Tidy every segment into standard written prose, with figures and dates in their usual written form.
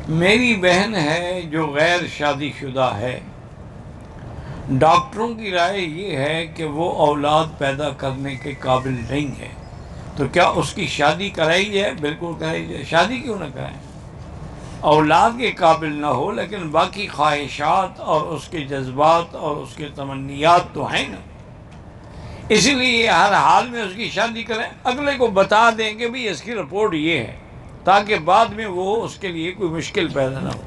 میری بہن ہے جو غیر شادی شدہ ہے، ڈاکٹروں کی رائے یہ ہے کہ وہ اولاد پیدا کرنے کے قابل نہیں ہے، تو کیا اس کی شادی کرائی جائے؟ بالکل کرائی جائے، شادی کیوں نہ کرائیں؟ اولاد کے قابل نہ ہو لیکن باقی خواہشات اور اس کے جذبات اور اس کے تمنیات تو ہیں نا، اسی لیے ہر حال میں اس کی شادی کریں، اگلے کو بتا دیں کہ بھی اس کی رپورٹ یہ ہے، تاکہ بعد میں وہ اس کے لیے کوئی مشکل پیدا نہ ہو۔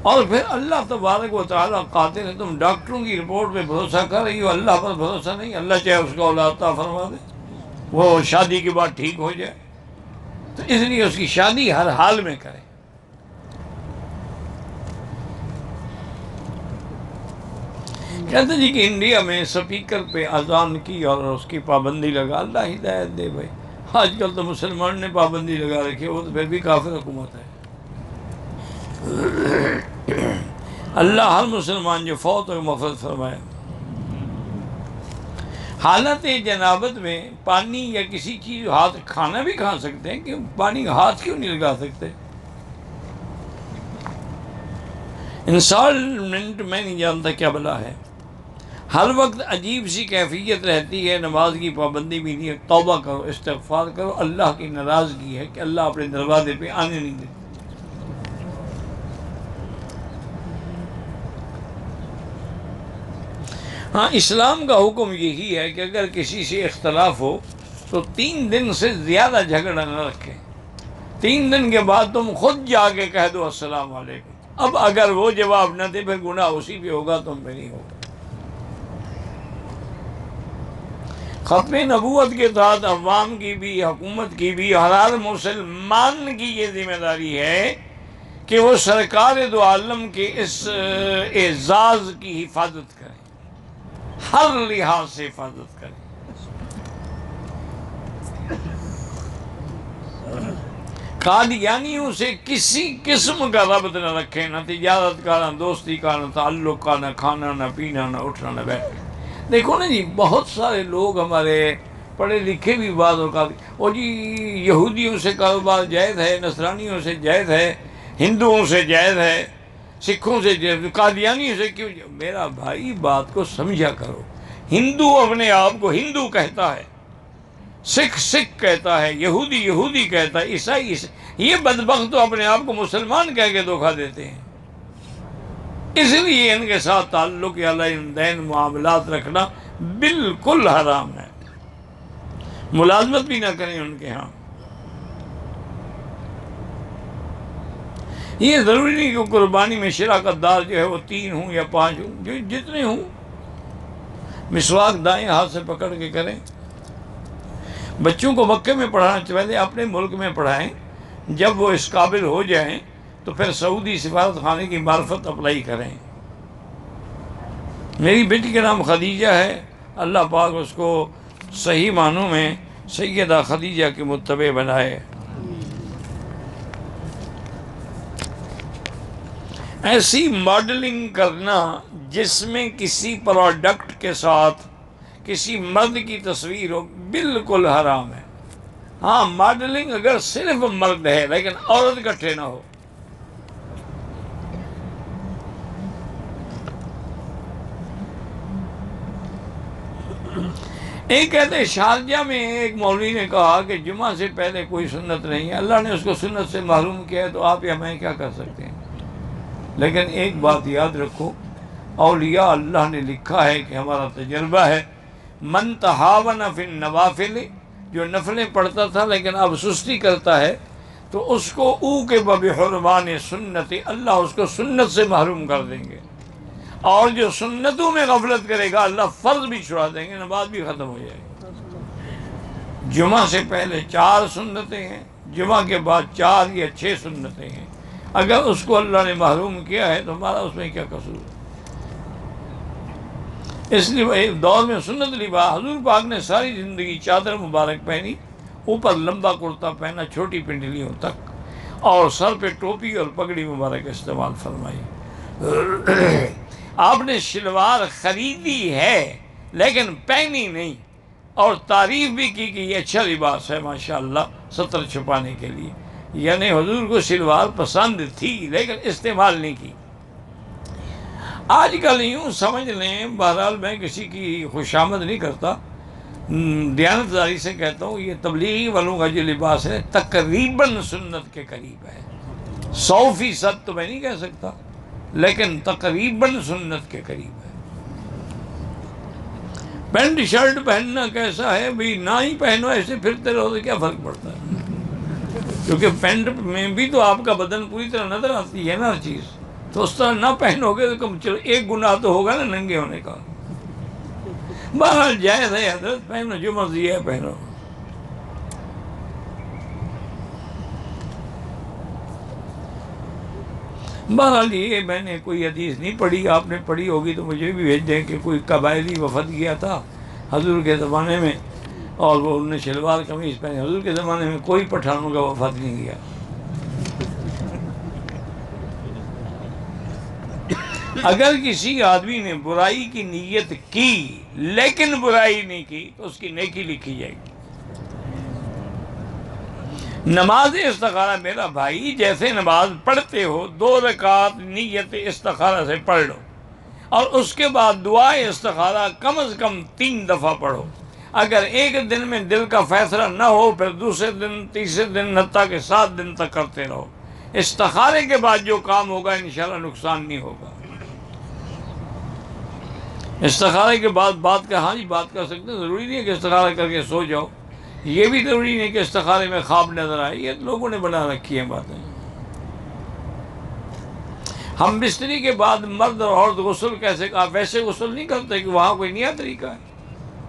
اور پھر اللہ تبارک و تعالیٰ قادر ہے، تم ڈاکٹروں کی رپورٹ پہ بھروسہ کر رہی ہو، اللہ پر بھروسہ نہیں، اللہ چاہے اس کو اولاد عطا فرما دے، وہ شادی کے بعد ٹھیک ہو جائے، تو اس لیے اس کی شادی ہر حال میں کریں۔ کہتے جی کہ انڈیا میں سپیکر پہ اذان کی اور اس کی پابندی لگا، اللہ ہدایت دے بھائی، آج کل تو مسلمان نے پابندی لگا رکھی ہے، وہ تو پھر بھی کافر حکومت ہے۔ اللہ ہر مسلمان جو فوت ہو مغفرت فرمائے۔ حالت جنابت میں پانی یا کسی چیز ہاتھ، کھانا بھی کھا سکتے ہیں کہ پانی ہاتھ کیوں نہیں لگا سکتے؟ انسالمنٹ میں نہیں جانتا کیا بلا ہے، ہر وقت عجیب سی کیفیت رہتی ہے، نماز کی پابندی بھی نہیں ہے، توبہ کرو، استغفار کرو، اللہ کی ناراضگی ہے کہ اللہ اپنے دروازے پہ آنے نہیں دیتے۔ ہاں، اسلام کا حکم یہی ہے کہ اگر کسی سے اختلاف ہو تو 3 دن سے زیادہ جھگڑا نہ رکھیں، 3 دن کے بعد تم خود جا کے کہہ دو السلام علیکم۔ اب اگر وہ جواب نہ دے پھر گناہ اسی پہ ہوگا، تم پہ نہیں ہوگا۔ ختم نبوت کے تحت عوام کی بھی، حکومت کی بھی، ہر مسلمان کی یہ ذمہ داری ہے کہ وہ سرکار دو عالم کے اس اعزاز کی حفاظت کریں، ہر لحاظ سے حفاظت کریں۔ قادیانیوں سے کسی قسم کا ربط نہ رکھیں، نہ تجارت کا، نہ دوستی کا، نہ تعلق کا، نہ کھانا نہ پینا، نہ اٹھنا نہ بیٹھنا۔ دیکھو نا جی، بہت سارے لوگ ہمارے پڑھے لکھے بھی بعض اوقات، اور جی یہودیوں سے کاروبار جائز ہے، نصرانیوں سے جائز ہے، ہندوؤں سے جائز ہے، سکھوں سے جائز، قادیانیوں سے کیوں؟ میرا بھائی بات کو سمجھا کرو، ہندو اپنے آپ کو ہندو کہتا ہے، سکھ سکھ کہتا ہے، یہودی یہودی کہتا ہے، عیسائی یہ بدبخت تو اپنے آپ کو مسلمان کہہ کے دھوکہ دیتے ہیں۔ اس لیے ان کے ساتھ تعلق یا لین دین معاملات رکھنا بالکل حرام ہے، ملازمت بھی نہ کریں ان کے ہاں۔ یہ ضروری نہیں کہ قربانی میں شراکت دار جو ہے وہ 3 ہوں یا 5 ہوں، جو جتنے ہوں۔ مسواک دائیں ہاتھ سے پکڑ کے کریں۔ بچوں کو مکے میں پڑھانا پہلے اپنے ملک میں پڑھائیں، جب وہ اس قابل ہو جائیں تو پھر سعودی سفارت خانے کی معرفت اپلائی کریں۔ میری بیٹی کا نام خدیجہ ہے، اللہ پاک اس کو صحیح معنوں میں سیدہ خدیجہ کے متبع بنائے۔ ایسی ماڈلنگ کرنا جس میں کسی پروڈکٹ کے ساتھ کسی مرد کی تصویر ہو، بالکل حرام ہے۔ ہاں، ماڈلنگ اگر صرف مرد ہے لیکن عورت اکٹھے نہ ہو۔ ایک کہتے ہیں شارجہ میں ایک مولوی نے کہا کہ جمعہ سے پہلے کوئی سنت نہیں ہے، اللہ نے اس کو سنت سے محروم کیا ہے، تو آپ یا میں کیا کر سکتے ہیں؟ لیکن ایک بات یاد رکھو، اولیاء اللہ نے لکھا ہے کہ ہمارا تجربہ ہے، من تہاون فی النوافل، جو نفلیں پڑھتا تھا لیکن اب سستی کرتا ہے، تو اس کو او کے بحرمان سنت، اللہ اس کو سنت سے محروم کر دیں گے، اور جو سنتوں میں غفلت کرے گا اللہ فرض بھی چھڑا دیں گے، نماز بھی ختم ہو جائے گی۔ جمعہ سے پہلے 4 سنتیں ہیں، جمعہ کے بعد 4 یا 6 سنتیں ہیں، اگر اس کو اللہ نے محروم کیا ہے تو ہمارا اس میں کیا قصور ہے؟ اس لیے ایک دور میں سنت لباس، حضور پاک نے ساری زندگی چادر مبارک پہنی، اوپر لمبا کرتا پہنا چھوٹی پنڈلیوں تک، اور سر پہ ٹوپی اور پگڑی مبارک استعمال فرمائی۔ آپ نے شلوار خریدی ہے لیکن پہنی نہیں، اور تعریف بھی کی کہ یہ اچھا لباس ہے ماشاءاللہ، ستر چھپانے کے لیے، یعنی حضور کو شلوار پسند تھی لیکن استعمال نہیں کی۔ آج کل یوں سمجھ لیں، بہرحال میں کسی کی خوشامد نہیں کرتا، دیانتداری سے کہتا ہوں، یہ تبلیغی والوں کا جو لباس ہے تقریباً سنت کے قریب ہے، 100% تو میں نہیں کہہ سکتا لیکن تقریباً سنت کے قریب ہے۔ پینٹ شرٹ پہننا کیسا ہے بھی، نہ ہی پہنو، ایسے پھرتے رہو تو کیا فرق پڑتا ہے؟ کیونکہ پینٹ میں بھی تو آپ کا بدن پوری طرح نظر آتی ہے نا ہر چیز، تو اس طرح نہ پہنو گے تو کم چلو ایک گناہ تو ہوگا نا ننگے ہونے کا۔ بہرحال جائز ہے حضرت، پہنو جو مرضی ہے پہنو۔ بہرحال یہ میں نے کوئی حدیث نہیں پڑھی، آپ نے پڑھی ہوگی تو مجھے بھی بھیج دیں کہ کوئی قبائلی وفد گیا تھا حضور کے زمانے میں اور وہ انہوں نے شلوار قمیض پہنے۔ حضور کے زمانے میں کوئی پٹھانوں کا وفد نہیں گیا۔ اگر کسی آدمی نے برائی کی نیت کی لیکن برائی نہیں کی تو اس کی نیکی لکھی جائے گی۔ نماز استخارہ میرا بھائی، جیسے نماز پڑھتے ہو 2 رکعت نیت استخارہ سے پڑھ لو، اور اس کے بعد دعا استخارہ کم از کم 3 دفعہ پڑھو۔ اگر ایک دن میں دل کا فیصلہ نہ ہو پھر دوسرے دن، تیسرے دن، حتیٰ کہ 7 دن تک کرتے رہو۔ استخارے کے بعد جو کام ہوگا انشاءاللہ نقصان نہیں ہوگا۔ استخارے کے بعد بات کا، ہاں جی بات کر سکتے ہیں، ضروری نہیں ہے کہ استخارہ کر کے سو جاؤ، یہ بھی ضروری نہیں کہ استخارے میں خواب نظر آئے، یہ لوگوں نے بنا رکھی ہیں باتیں۔ ہم بستری کے بعد مرد اور عورت غسل کیسے، آپ ویسے غسل نہیں کرتے کہ وہاں کوئی نیا طریقہ ہے،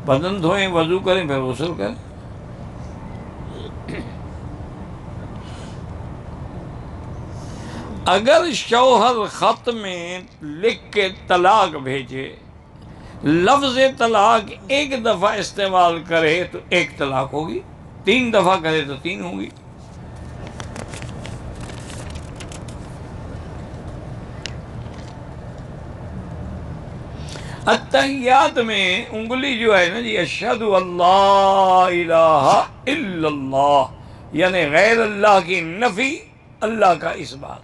بدن دھوئیں، وضو کریں، پھر غسل کریں۔ اگر شوہر خط میں لکھ کے طلاق بھیجے، لفظ طلاق 1 دفعہ استعمال کرے تو 1 طلاق ہوگی، 3 دفعہ کرے تو 3 ہوگی۔ اتحیات میں انگلی جو ہے نا جی، اشہد اللہ الہ الا اللہ، یعنی غیر اللہ کی نفی، اللہ کا اس بات۔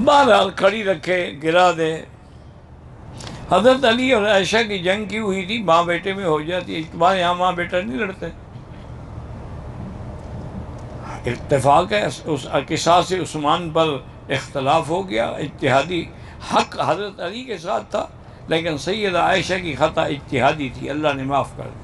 بہرحال کھڑی رکھے، گرا دے۔ حضرت علی اور عائشہ کی جنگ کی ہوئی تھی، ماں بیٹے میں ہو جاتی ہے، تمہارے یہاں ماں بیٹا نہیں لڑتے؟ اتفاق ہے، اس قصاص عثمان پر اختلاف ہو گیا، اجتہادی حق حضرت علی کے ساتھ تھا لیکن سیدہ عائشہ کی خطا اجتہادی تھی، اللہ نے معاف کر دی۔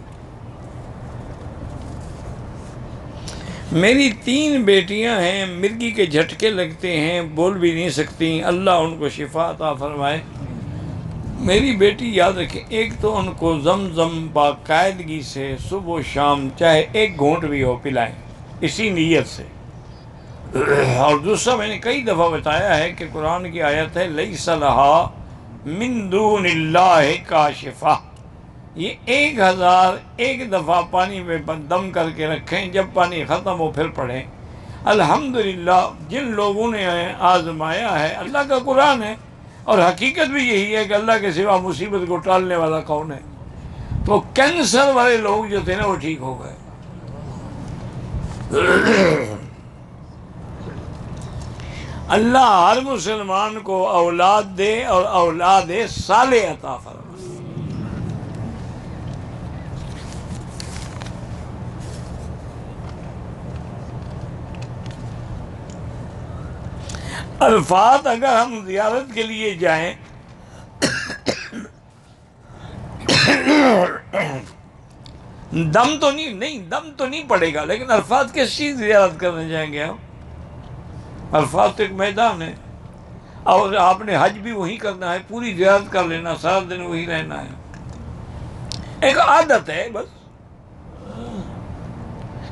میری 3 بیٹیاں ہیں، مرگی کے جھٹکے لگتے ہیں، بول بھی نہیں سکتی، اللہ ان کو شفا عطا فرمائے۔ میری بیٹی یاد رکھیں، ایک تو ان کو زمزم باقاعدگی سے صبح و شام چاہے 1 گھونٹ بھی ہو پلائیں، اسی نیت سے۔ اور دوسرا میں نے کئی دفعہ بتایا ہے کہ قرآن کی آیت ہے لیس لہا من دون اللہ کاشفہ، یہ 1001 دفعہ پانی میں دم کر کے رکھیں، جب پانی ختم ہو پھر پڑھیں۔ الحمدللہ جن لوگوں نے آزمایا ہے، اللہ کا قرآن ہے اور حقیقت بھی یہی ہے کہ اللہ کے سوا مصیبت کو ٹالنے والا کون ہے، تو کینسر والے لوگ جو تھے نا وہ ٹھیک ہو گئے۔ اللہ ہر مسلمان کو اولاد دے اور اولاد صالح عطا فرمائے۔ الفاظ اگر ہم زیارت کے لیے جائیں دم تو نہیں پڑے گا، لیکن الفاظ کس چیز زیارت کرنے جائیں گے ہم؟ الفاظ تو ایک میدان ہے، اور آپ نے حج بھی وہی کرنا ہے، پوری زیارت کر لینا، سارا دن وہی رہنا ہے، ایک عادت ہے بس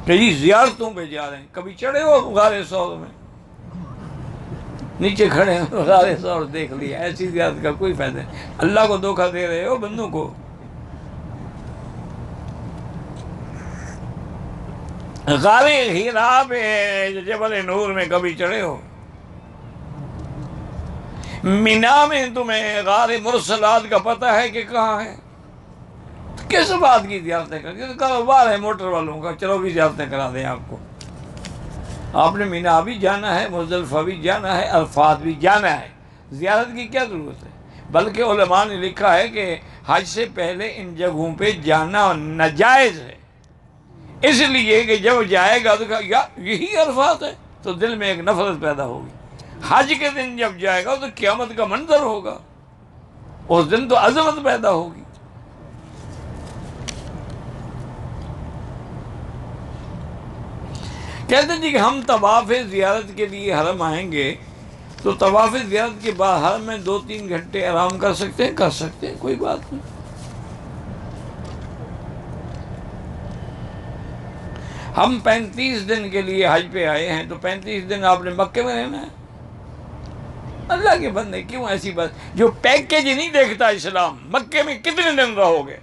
کہ جی زیارتوں پہ جا رہے ہیں۔ کبھی چڑھے ہو غار ثور میں؟ نیچے کھڑے ہیں غار ثور دیکھ لیا، ایسی زیارت کا کوئی فائدہ نہیں، اللہ کو دھوکہ دے رہے ہو بندوں کو۔ غار ہیرا پہ، جبل نور میں کبھی چڑھے ہو؟ مینا میں تمہیں غار مرسلات کا پتہ ہے کہ کہاں ہے؟ کس بات کی زیارتیں کریں؟ کاروبار ہے موٹر والوں کا، چلو بھی زیارتیں کرا دیں آپ کو۔ آپ نے مینا بھی جانا ہے، مزدلفہ بھی جانا ہے، عرفات بھی جانا ہے، زیارت کی کیا ضرورت ہے؟ بلکہ علماء نے لکھا ہے کہ حج سے پہلے ان جگہوں پہ جانا ناجائز ہے، اس لیے کہ جب جائے گا تو کہا یا یہی عرفات ہے، تو دل میں ایک نفرت پیدا ہوگی۔ حج کے دن جب جائے گا تو قیامت کا منظر ہوگا، اس دن تو عظمت پیدا ہوگی۔ کہتے ہیں جی کہ ہم طواف زیارت کے لیے حرم آئیں گے تو طواف زیارت کے بعد حرم میں 2-3 گھنٹے آرام کر سکتے ہیں؟ کر سکتے ہیں، کوئی بات نہیں۔ ہم 35 دن کے لیے حج پہ آئے ہیں تو 35 دن آپ نے مکے میں رہنا ہے؟ اللہ کے بندے کیوں ایسی بات؟ جو پیکیج نہیں دیکھتا اسلام، مکے میں کتنے دن رہو گے؟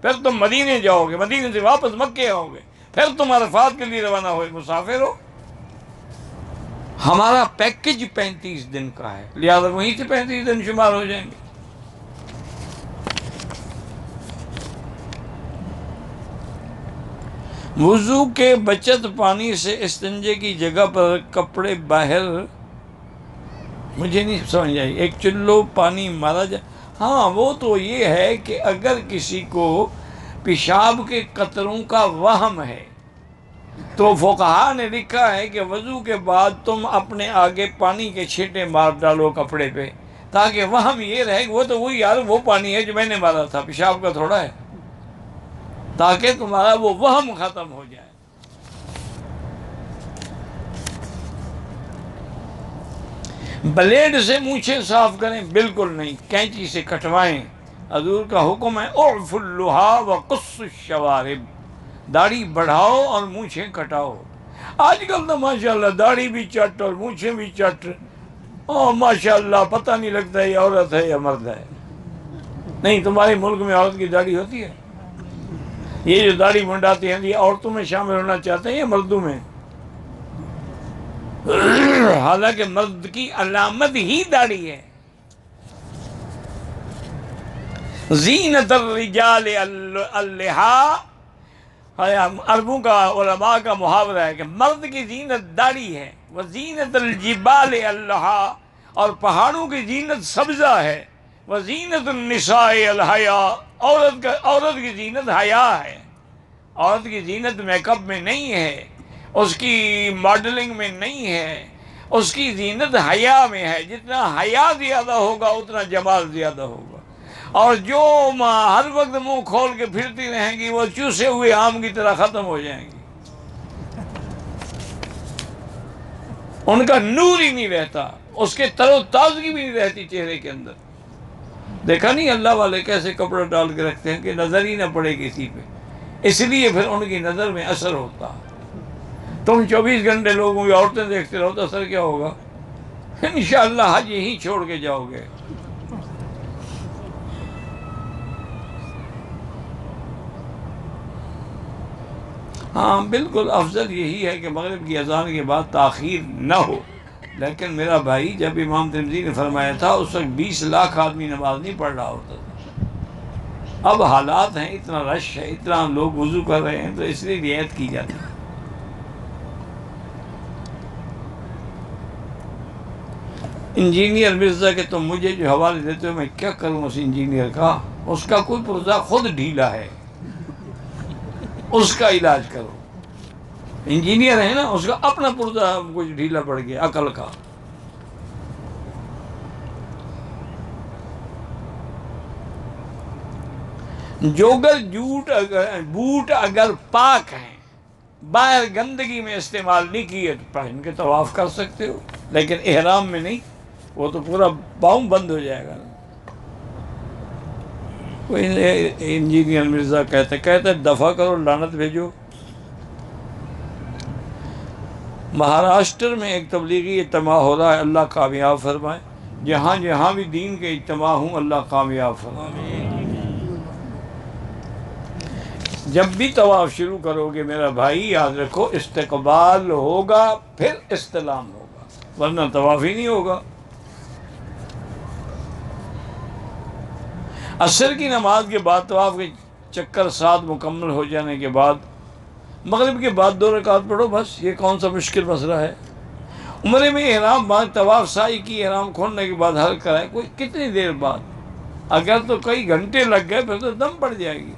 پھر تم مدینے جاؤ گے، مدینے سے واپس مکے آؤ گے، پھر تم عرفات کے لیے روانہ ہوئے، مسافر ہو۔ ہمارا پیکیج 35 دن کا ہے، لہٰذا وہیں سے 35 دن شمار ہو جائیں گے۔ وضو کے بچت پانی سے استنجے کی جگہ پر کپڑے باہر، مجھے نہیں سمجھ آئی، ایک چلو پانی مارا جائے؟ ہاں وہ تو یہ ہے کہ اگر کسی کو پیشاب کے قطروں کا وہم ہے تو فقہا نے لکھا ہے کہ وضو کے بعد تم اپنے آگے پانی کے چھینٹے مار ڈالو کپڑے پہ، تاکہ وہم یہ رہے کہ وہ تو وہی یار وہ پانی ہے جو میں نے مارا تھا، پیشاب کا تھوڑا ہے، تاکہ تمہارا وہ وہم ختم ہو جائے۔ بلیڈ سے مونچھیں صاف کریں؟ بالکل نہیں، کینچی سے کٹوائیں۔ حضور کا حکم ہے اعفوا اللحیٰ وقصوا الشوارب، داڑھی بڑھاؤ اور مونچھیں کٹاؤ۔ آج کل تو ماشاءاللہ داڑھی بھی چٹ اور مونچھیں بھی چٹ، ماشاءاللہ پتہ نہیں لگتا یہ عورت ہے یا مرد ہے۔ نہیں، تمہارے ملک میں عورت کی داڑھی ہوتی ہے؟ یہ جو داڑھی منڈاتے ہیں یہ عورتوں میں شامل ہونا چاہتے ہیں یا مردوں میں؟ حالانکہ مرد کی علامت ہی داڑھی ہے۔ زینت الرجال اللحیٰ، عربوں کا علماء کا محاورہ ہے کہ مرد کی زینت داڑھی ہے، وزینت الجبال اللحیٰ، اور پہاڑوں کی زینت سبزہ ہے، وزینت النساء الحیاء، عورت کی زینت حیا ہے۔ عورت کی زینت میک اپ میں نہیں ہے، اس کی ماڈلنگ میں نہیں ہے، اس کی زینت حیا میں ہے۔ جتنا حیا زیادہ ہوگا اتنا جمال زیادہ ہوگا، اور جو ہر وقت منہ کھول کے پھرتی رہیں گی وہ چوسے ہوئے آم کی طرح ختم ہو جائیں گی، ان کا نور ہی نہیں رہتا، اس کے تر و تازگی بھی نہیں رہتی چہرے کے اندر۔ دیکھا نہیں اللہ والے کیسے کپڑا ڈال کے رکھتے ہیں کہ نظر ہی نہ پڑے کسی پہ، اس لیے پھر ان کی نظر میں اثر ہوتا۔ تم 24 گھنٹے لوگوں کی عورتیں دیکھتے رہو تو اثر کیا ہوگا؟ انشاءاللہ حج یہیں چھوڑ کے جاؤ گے۔ ہاں بالکل افضل یہی ہے کہ مغرب کی اذان کے بعد تاخیر نہ ہو، لیکن میرا بھائی جب امام ترمذی نے فرمایا تھا اس وقت 20 لاکھ آدمی نماز نہیں پڑھ رہا ہوتا تھا۔ اب حالات ہیں، اتنا رش ہے، اتنا لوگ وضو کر رہے ہیں، تو اس لیے رعایت کی جاتی ہے۔ انجینئر مرزا کے تم مجھے جو حوالے دیتے ہو میں کیا کروں اس انجینئر کا؟ اس کا کوئی پرزہ خود ڈھیلا ہے، اس کا علاج کرو۔ انجینئر ہے نا، اس کا اپنا پرزہ کچھ ڈھیلا پڑ گیا عقل کا۔ جوگر بوٹ اگر پاک ہیں، باہر گندگی میں استعمال نہیں کیے تو پہن کے طواف کر سکتے ہو، لیکن احرام میں نہیں، وہ تو پورا پاؤں بند ہو جائے گا۔ کوئی انجینئر مرزا کہتے دفع کرو، لعنت بھیجو۔ مہاراشٹر میں ایک تبلیغی اجتماع ہو رہا ہے، اللہ کامیاب فرمائے۔ جہاں جہاں بھی دین کے اجتماع ہوں اللہ کامیاب فرمائے۔ جب بھی طواف شروع کرو گے میرا بھائی یاد رکھو استقبال ہوگا پھر استلام ہوگا، ورنہ طواف ہی نہیں ہوگا۔ عصر کی نماز کے بعد طواف کے چکر 7 مکمل ہو جانے کے بعد مغرب کے بعد 2 رکعت پڑھو، بس یہ کون سا مشکل مسئلہ ہے۔ عمرے میں احرام بعد طواف سعی کی احرام کھولنے کے بعد حل کرائے، کوئی کتنی دیر بعد، اگر تو کئی گھنٹے لگ گئے پھر تو دم پڑ جائے گی،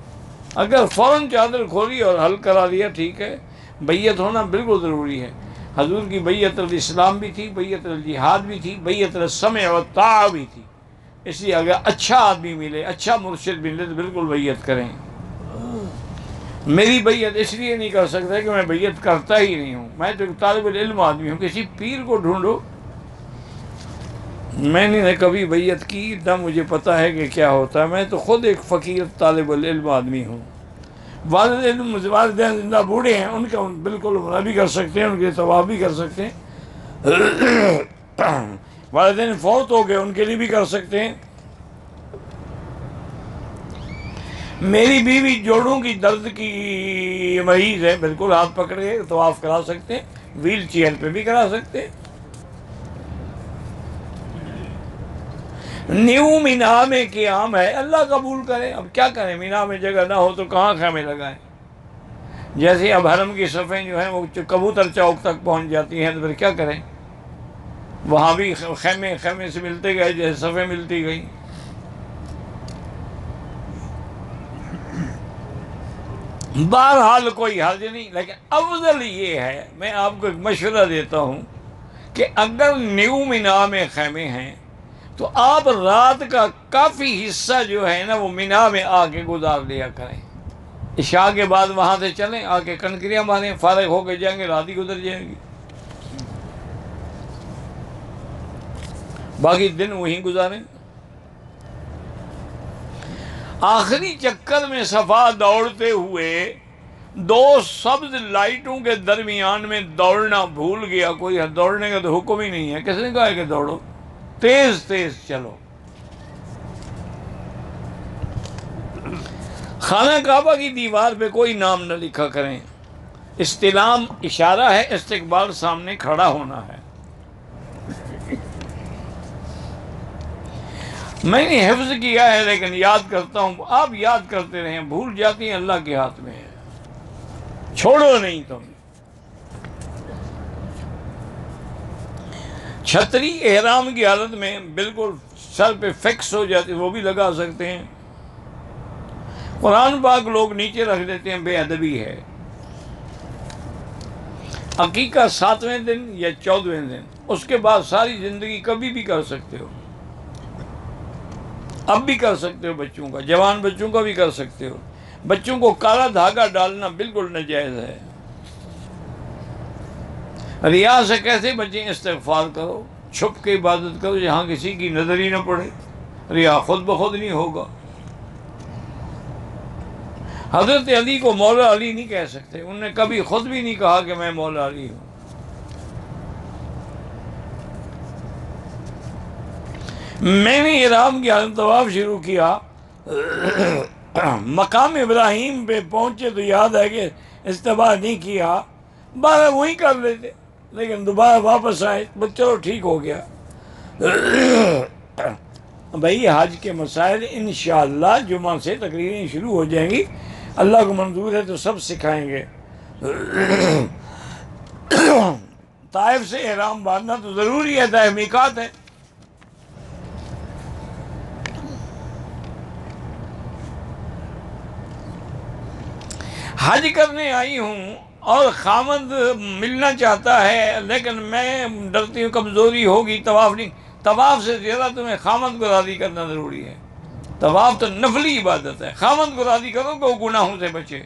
اگر فوراً چادر کھولی اور حل کرا لیا ٹھیک ہے۔ بیعت ہونا بالکل ضروری ہے، حضور کی بیعت الاسلام بھی تھی، بیعت الجہاد بھی تھی، بیعت السمع والطاعہ بھی تھی، اس لیے اگر اچھا آدمی ملے، اچھا مرشد ملے تو بالکل بیعت کریں۔ میری بیعت اس لیے نہیں کر سکتا کہ میں بیعت کرتا ہی نہیں ہوں، میں تو ایک طالب العلم آدمی ہوں، کسی پیر کو ڈھونڈو۔ میں نے کبھی بیعت کی نہ مجھے پتہ ہے کہ کیا ہوتا ہے، میں تو خود ایک فقیر طالب العلم آدمی ہوں۔ والدین زندہ بوڑھے ہیں، ان کا بالکل عمرہ بھی کر سکتے ہیں، ان کے طواف بھی کر سکتے ہیں۔ والدین فوت ہو گئے، ان کے لیے بھی کر سکتے ہیں۔ میری بیوی جوڑوں کی درد کی مریض ہے، بالکل ہاتھ پکڑ کے طواف کرا سکتے ہیں، ویل چیئر پہ بھی کرا سکتے ہیں۔ نیو مینا میں قیام ہے، اللہ قبول کرے۔ اب کیا کریں، مینا میں جگہ نہ ہو تو کہاں خیمے لگائیں؟ جیسے اب حرم کی صفیں جو ہیں وہ کبوتر چوک تک پہنچ جاتی ہیں، تو پھر کیا کریں؟ وہاں بھی خیمے سے ملتے گئے جیسے صفیں ملتی گئیں۔ بہرحال کوئی حرج نہیں، لیکن افضل یہ ہے، میں آپ کو ایک مشورہ دیتا ہوں کہ اگر نیو مینا میں خیمے ہیں تو آپ رات کا کافی حصہ جو ہے نا وہ مینا میں آ کے گزار لیا کریں۔ عشاء کے بعد وہاں سے چلیں، آ کے کنکریاں ماریں، فارغ ہو کے جائیں گے، رات ہی گزر جائے گی، باقی دن وہیں گزاریں۔ آخری چکر میں صفا دوڑتے ہوئے 2 سبز لائٹوں کے درمیان میں دوڑنا بھول گیا، کوئی دوڑنے کا تو حکم ہی نہیں ہے، کس نے کہا ہے کہ دوڑو، تیز تیز چلو۔ خانہ کعبہ کی دیوار پہ کوئی نام نہ لکھا کریں، استلام اشارہ ہے، استقبال سامنے کھڑا ہونا ہے۔ میں نے حفظ کیا ہے لیکن یاد کرتا ہوں، آپ یاد کرتے رہیں، بھول جاتی ہیں، اللہ کے ہاتھ میں ہے، چھوڑو نہیں تم۔ چھتری احرام کی حالت میں بالکل سر پہ فکس ہو جاتی، وہ بھی لگا سکتے ہیں۔ قرآن پاک لوگ نیچے رکھ دیتے ہیں، بے ادبی ہے۔ عقیقہ 7ویں دن یا 14ویں دن، اس کے بعد ساری زندگی کبھی بھی کر سکتے ہو، اب بھی کر سکتے ہو، بچوں کا، جوان بچوں کا بھی کر سکتے ہو۔ بچوں کو کالا دھاگا ڈالنا بالکل ناجائز ہے۔ ریا سے کیسے بچیں؟ استغفار کرو، چھپ کے عبادت کرو جہاں کسی کی نظر ہی نہ پڑے، ریا خود بخود نہیں ہوگا۔ حضرت علی کو مولا علی نہیں کہہ سکتے، انہوں نے کبھی خود بھی نہیں کہا کہ میں مولا علی ہوں۔ میں نے احرام کی حالت طواف شروع کیا، مقام ابراہیم پہ پہنچے تو یاد ہے کہ استباح نہیں کیا، بارہ وہی کر لیتے، لیکن دوبارہ واپس آئے، بس چلو ٹھیک ہو گیا۔ بھائی حج کے مسائل انشاءاللہ جمعہ سے تقریریں شروع ہو جائیں گی، اللہ کو منظور ہے تو سب سکھائیں گے۔ طائف سے احرام باندھنا تو ضروری ہے، طائف میقات ہے۔ حج کرنے آئی ہوں اور خامد ملنا چاہتا ہے، لیکن میں ڈرتی ہوں کمزوری ہوگی، طواف نہیں، طواف سے زیادہ تمہیں خامد کو راضی کرنا ضروری ہے۔ طواف تو نفلی عبادت ہے، خامد کو راضی کرو کہ وہ گناہوں سے بچے۔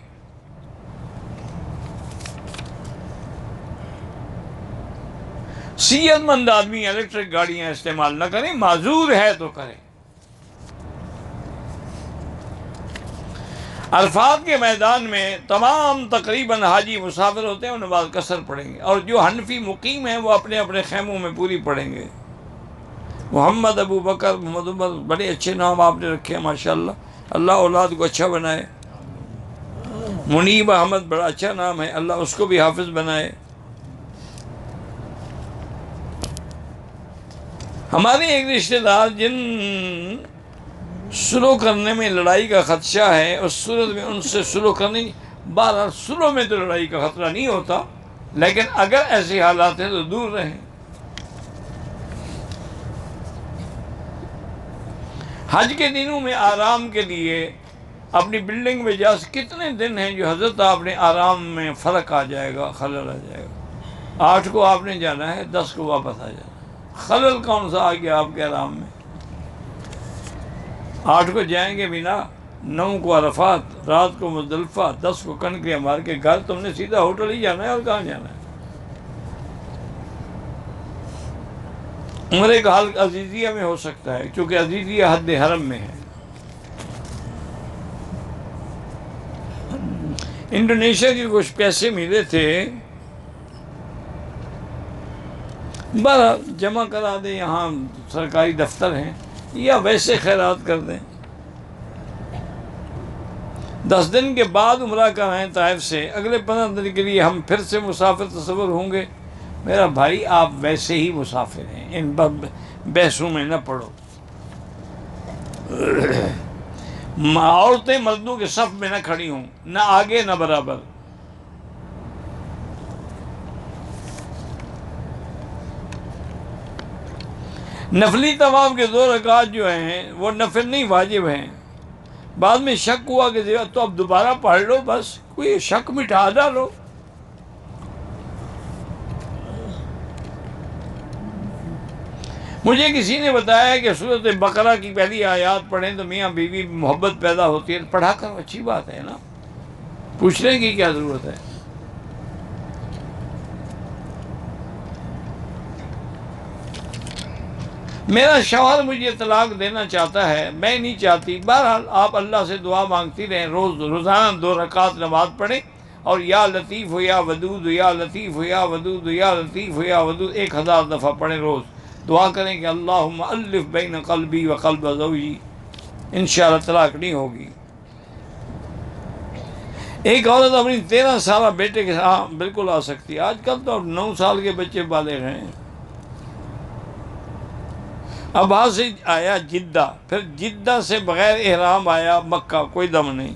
صحت مند آدمی الیکٹرک گاڑیاں استعمال نہ کریں، معذور ہے تو کریں۔ عرفات کے میدان میں تمام تقریباً حاجی مسافر ہوتے ہیں، وہ نماز قصر پڑھیں گے، اور جو حنفی مقیم ہیں وہ اپنے اپنے خیموں میں پوری پڑھیں گے۔ محمد ابو بکر، محمد عمر، بڑے اچھے نام آپ نے رکھے ہیں ماشاءاللہ، اللہ اولاد کو اچھا بنائے۔ منیب احمد بڑا اچھا نام ہے، اللہ اس کو بھی حافظ بنائے۔ ہمارے ایک رشتہ دار جن سلو کرنے میں لڑائی کا خدشہ ہے، اس صورت میں ان سے سلو کرنی، بہرحال سلو میں تو لڑائی کا خطرہ نہیں ہوتا، لیکن اگر ایسے حالات ہیں تو دور رہیں۔ حج کے دنوں میں آرام کے لیے اپنی بلڈنگ میں جا کتنے دن ہیں جو حضرت آپ نے آرام میں فرق آ جائے گا، خلل آ جائے گا۔ 8 کو آپ نے جانا ہے، 10 کو واپس آ جانا ہے، خلل کون سا آ گیا آپ کے آرام میں؟ 8 کو جائیں گے مینا، 9 کو عرفات، رات کو مزدلفہ، 10 کو کنکریاں مار کے گھر، تم نے سیدھا ہوٹل ہی جانا ہے، اور کہاں جانا ہے؟ عمرے کا حل عزیزیہ میں ہو سکتا ہے، چونکہ عزیزیہ حد حرم میں ہے۔ انڈونیشیا کے کچھ پیسے ملے تھے، بہرحال جمع کرا دیں، یہاں سرکاری دفتر ہیں، یا ویسے خیرات کر دیں۔ 10 دن کے بعد عمرہ کرائیں طائف سے، اگلے 15 دن کے لیے ہم پھر سے مسافر تصور ہوں گے۔ میرا بھائی آپ ویسے ہی مسافر ہیں، ان بحثوں میں نہ پڑو۔ عورتیں مردوں کے صف میں نہ کھڑی ہوں، نہ آگے نہ برابر۔ نفلی طواف کے 2 رکعات جو ہیں وہ نفل نہیں، واجب ہیں۔ بعد میں شک ہوا کہ تو اب دوبارہ پڑھ لو، بس کوئی شک مٹا ڈالو۔ مجھے کسی نے بتایا کہ سورۃ بقرہ کی پہلی آیات پڑھیں تو میاں بیوی محبت پیدا ہوتی ہے، پڑھا کرو، اچھی بات ہے نا، پوچھنے کی کیا ضرورت ہے؟ میرا شوہر مجھے طلاق دینا چاہتا ہے، میں نہیں چاہتی۔ بہرحال آپ اللہ سے دعا مانگتی رہیں، روزانہ 2 رکعت نماز پڑھیں، اور یا لطیف ہو یا ودود ہو، یا لطیف ہو یا ودود ہو، یا لطیف ہو یا ودود 1000 دفعہ پڑھیں روز۔ دعا کریں کہ اللہم الف بین قلبی و قلب زوجی، انشاءاللہ طلاق نہیں ہوگی۔ ایک عورت اپنی 13 سالہ بیٹے کے ساتھ بالکل آ سکتی ہے، آج کل تو 9 سال کے بچے بالغ ہیں۔ اب وہاں سے آیا جدہ، پھر جدہ سے بغیر احرام آیا مکہ، کوئی دم نہیں۔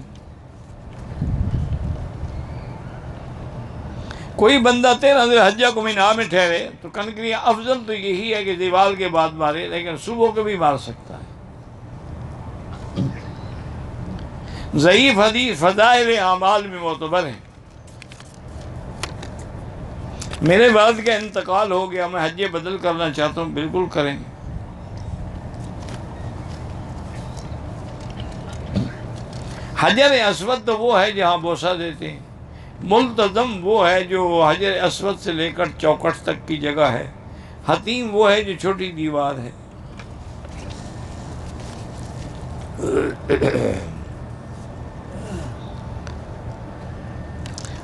کوئی بندہ 13 ذی الحجہ کو مینا میں ٹھہرے تو کنکریاں، افضل تو یہی ہے کہ دیوال کے بعد مارے، لیکن صبح کو بھی مار سکتا ہے۔ ضعیف حدیث فضائل اعمال میں معتبر ہے۔ میرے والد کا انتقال ہو گیا، میں حج بدل کرنا چاہتا ہوں، بالکل کریں۔ حجر اسود تو وہ ہے جہاں بوسہ دیتے ہیں، ملتزم وہ ہے جو حجر اسود سے لے کر چوکٹ تک کی جگہ ہے، حتیم وہ ہے جو چھوٹی دیوار ہے۔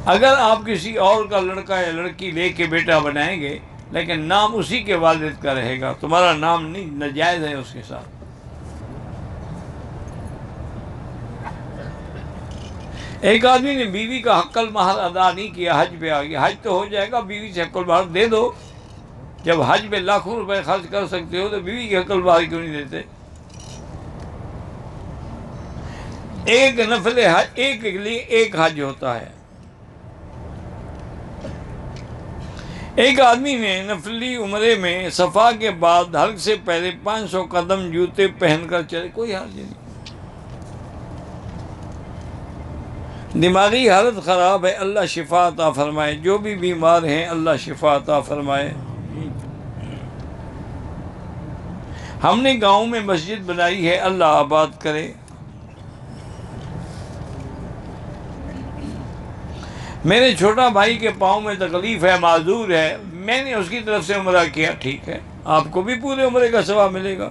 اگر آپ کسی اور کا لڑکا یا لڑکی لے کے بیٹا بنائیں گے، لیکن نام اسی کے والد کا رہے گا، تمہارا نام نہیں، ناجائز ہے اس کے ساتھ۔ ایک آدمی نے بیوی کا حق المہر ادا نہیں کیا، حج پہ آ گیا، حج تو ہو جائے گا، بیوی سے حق المہر دے دو۔ جب حج پہ لاکھوں روپے خرچ کر سکتے ہو تو بیوی کے حق المہر کیوں نہیں دیتے؟ ایک نفل حج، ایک کے لیے ایک حج ہوتا ہے۔ ایک آدمی نے نفلی عمرے میں صفا کے بعد حلق سے پہلے 500 قدم جوتے پہن کر چلے، کوئی حرج نہیں۔ دماغی حالت خراب ہے، اللہ شفا عطا فرمائے، جو بھی بیمار ہیں اللہ شفا عطا فرمائے۔ ہم نے گاؤں میں مسجد بنائی ہے، اللہ آباد کرے۔ میرے چھوٹا بھائی کے پاؤں میں تکلیف ہے، معذور ہے، میں نے اس کی طرف سے عمرہ کیا، ٹھیک ہے، آپ کو بھی پورے عمرے کا ثواب ملے گا۔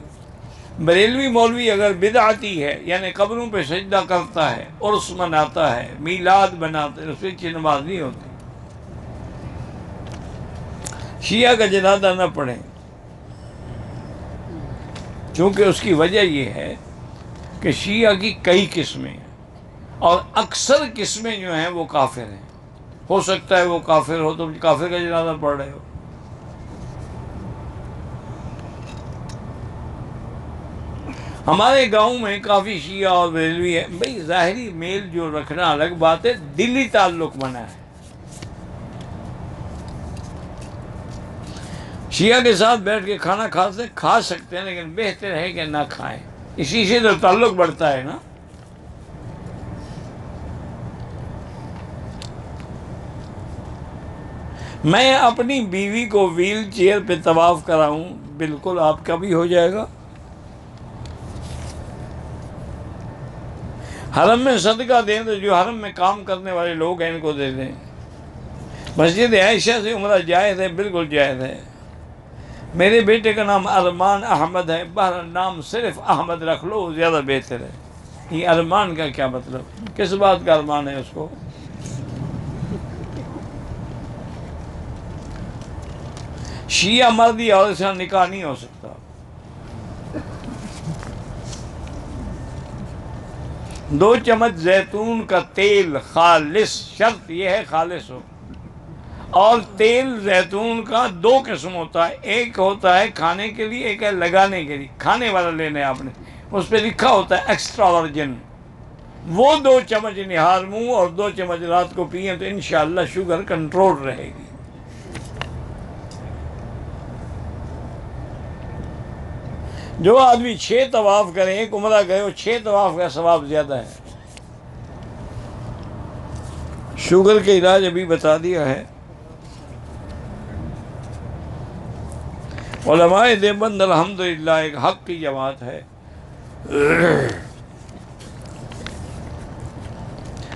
بریلوی مولوی اگر بدعتی ہے، یعنی قبروں پہ سجدہ کرتا ہے، عرس مناتا ہے، میلاد بناتا ہے، اس پہ نماز نہیں ہوتی۔ شیعہ کا جنازہ نہ پڑھیں، چونکہ اس کی وجہ یہ ہے کہ شیعہ کی کئی قسمیں ہیں، اور اکثر قسمیں جو ہیں وہ کافر ہیں۔ ہو سکتا ہے وہ کافر ہو، تم کافر کا جنازہ پڑھ رہے ہو۔ ہمارے گاؤں میں کافی شیعہ اور بریلوی ہے. بھئی ظاہری میل جو رکھنا الگ بات ہے، دلی تعلق منع ہے. شیعہ کے ساتھ بیٹھ کے کھانا کھا سکتے ہیں، لیکن بہتر ہے کہ نہ کھائیں. اسی سے تو تعلق بڑھتا ہے نا. میں اپنی بیوی کو ویل چیئر پہ طواف کراؤں، بالکل آپ کا بھی ہو جائے گا. حرم میں صدقہ دیں تو جو حرم میں کام کرنے والے لوگ ہیں ان کو دے دیں. مسجد عائشہ سے عمرہ جائز ہے، بالکل جائز ہے. میرے بیٹے کا نام ارمان احمد ہے، بہرحال نام صرف احمد رکھ لو، زیادہ بہتر ہے. یہ ارمان کا کیا مطلب؟ کس بات کا ارمان ہے اس کو؟ شیعہ مردی اور اس کا نکاح نہیں ہو سکتا. دو چمچ زیتون کا تیل خالص، شرط یہ ہے خالص ہو. اور تیل زیتون کا دو قسم ہوتا ہے، ایک ہوتا ہے کھانے کے لیے، ایک ہے لگانے کے لیے. کھانے والا لینا ہے آپ نے، اس پہ لکھا ہوتا ہے ایکسٹرا ورجن. وہ 2 چمچ نہار منہ اور 2 چمچ رات کو پئیں تو انشاءاللہ شوگر کنٹرول رہے گی. جو آدمی 6 طواف کرے، ایک عمرہ گئے، وہ 6 طواف کا ثواب زیادہ ہے. شوگر کے علاج ابھی بتا دیا ہے. علماء دیوبند الحمدللہ ایک حق کی جماعت ہے.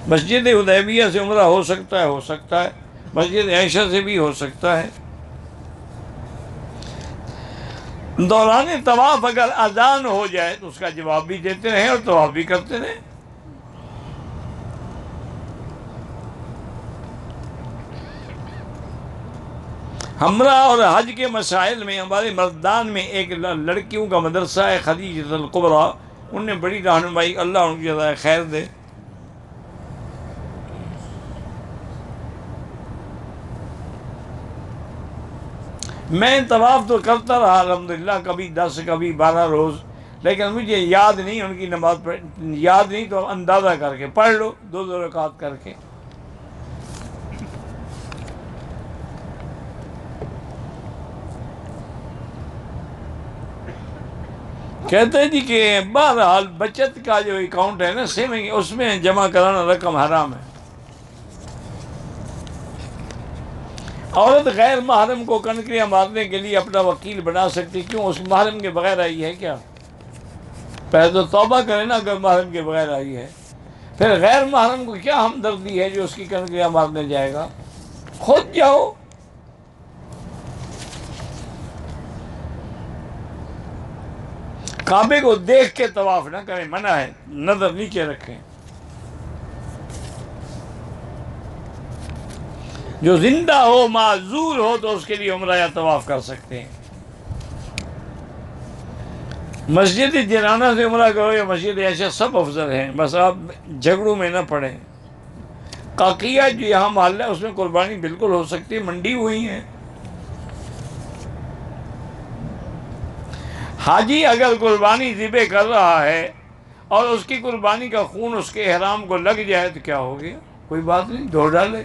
مسجد حدیبیہ سے عمرہ ہو سکتا ہے. مسجد عائشہ سے بھی ہو سکتا ہے. دوران طواف اگر اذان ہو جائے تو اس کا جواب بھی دیتے رہیں اور طواف بھی کرتے رہیں. ہمرا اور حج کے مسائل میں ہمارے مردان میں ایک لڑکیوں کا مدرسہ ہے، خدیجہ الکبریٰ. ان نے بڑی رہنمائی، اللہ ان کی جزائے خیر دے. میں طواف تو کرتا رہا الحمدللہ، کبھی 10 کبھی 12 روز، لیکن مجھے یاد نہیں ان کی نماز یاد نہیں تو اندازہ کر کے پڑھ لو 2 رکعت کر کے. کہتے ہیں جی کہ بہرحال بچت کا جو اکاؤنٹ ہے نا سیونگ، اس میں جمع کرانا رقم حرام ہے. عورت غیر محرم کو کنکریاں مارنے کے لیے اپنا وکیل بنا سکتی، کیوں؟ اس محرم کے بغیر آئی ہے کیا؟ پہلے تو توبہ کرے نا اگر محرم کے بغیر آئی ہے. پھر غیر محرم کو کیا ہمدردی ہے جو اس کی کنکریاں مارنے جائے گا؟ خود جاؤ. کعبے کو دیکھ کے طواف نہ کریں، منع ہے. نظر نیچے رکھیں. جو زندہ ہو، معذور ہو، تو اس کے لیے عمرہ یا طواف کر سکتے ہیں. مسجد جنانہ سے عمرہ کرو یا مسجد عائشہ، سب افضل ہیں، بس آپ جھگڑوں میں نہ پڑیں. قاقیہ جو یہاں محلہ ہے اس میں قربانی بالکل ہو سکتی ہے، منڈی ہوئی ہیں. حاجی اگر قربانی ذبح کر رہا ہے اور اس کی قربانی کا خون اس کے احرام کو لگ جائے تو کیا ہو گیا؟ کوئی بات نہیں، دھو ڈالے.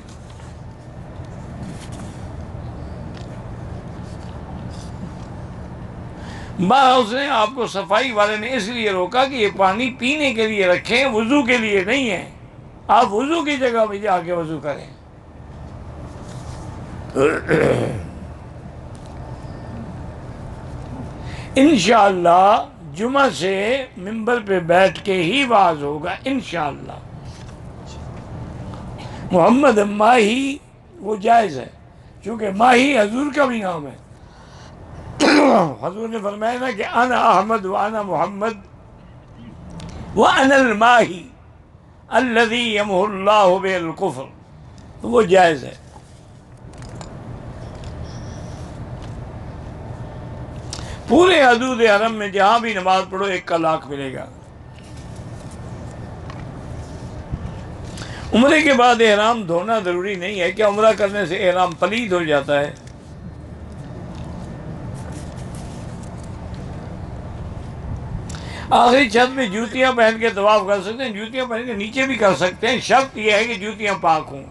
اس نے آپ کو، صفائی والے نے اس لیے روکا کہ یہ پانی پینے کے لیے رکھیں، وضو کے لیے نہیں ہے. آپ وضو کی جگہ میں جا کے وضو کریں. انشاءاللہ جمعہ سے منبر پہ بیٹھ کے ہی واز ہوگا انشاءاللہ. محمد ماہی وہ جائز ہے، چونکہ ماہی حضور کا بھی نام ہے. حضور نے فرمایا نا کہ انا احمد وانا محمد وانا الماہی الذی یمحو اللہ بہ الکفر، تو وہ جائز ہے. پورے حدود حرم میں جہاں بھی نماز پڑھو 1 کا لاکھ ملے گا. عمرے کے بعد احرام دھونا ضروری نہیں ہے. کیا عمرہ کرنے سے احرام پلید ہو جاتا ہے؟ آخری چھت میں جوتیاں پہن کے طواف کر سکتے ہیں، جوتیاں پہن کے نیچے بھی کر سکتے ہیں، شرط یہ ہے کہ جوتیاں پاک ہوں۔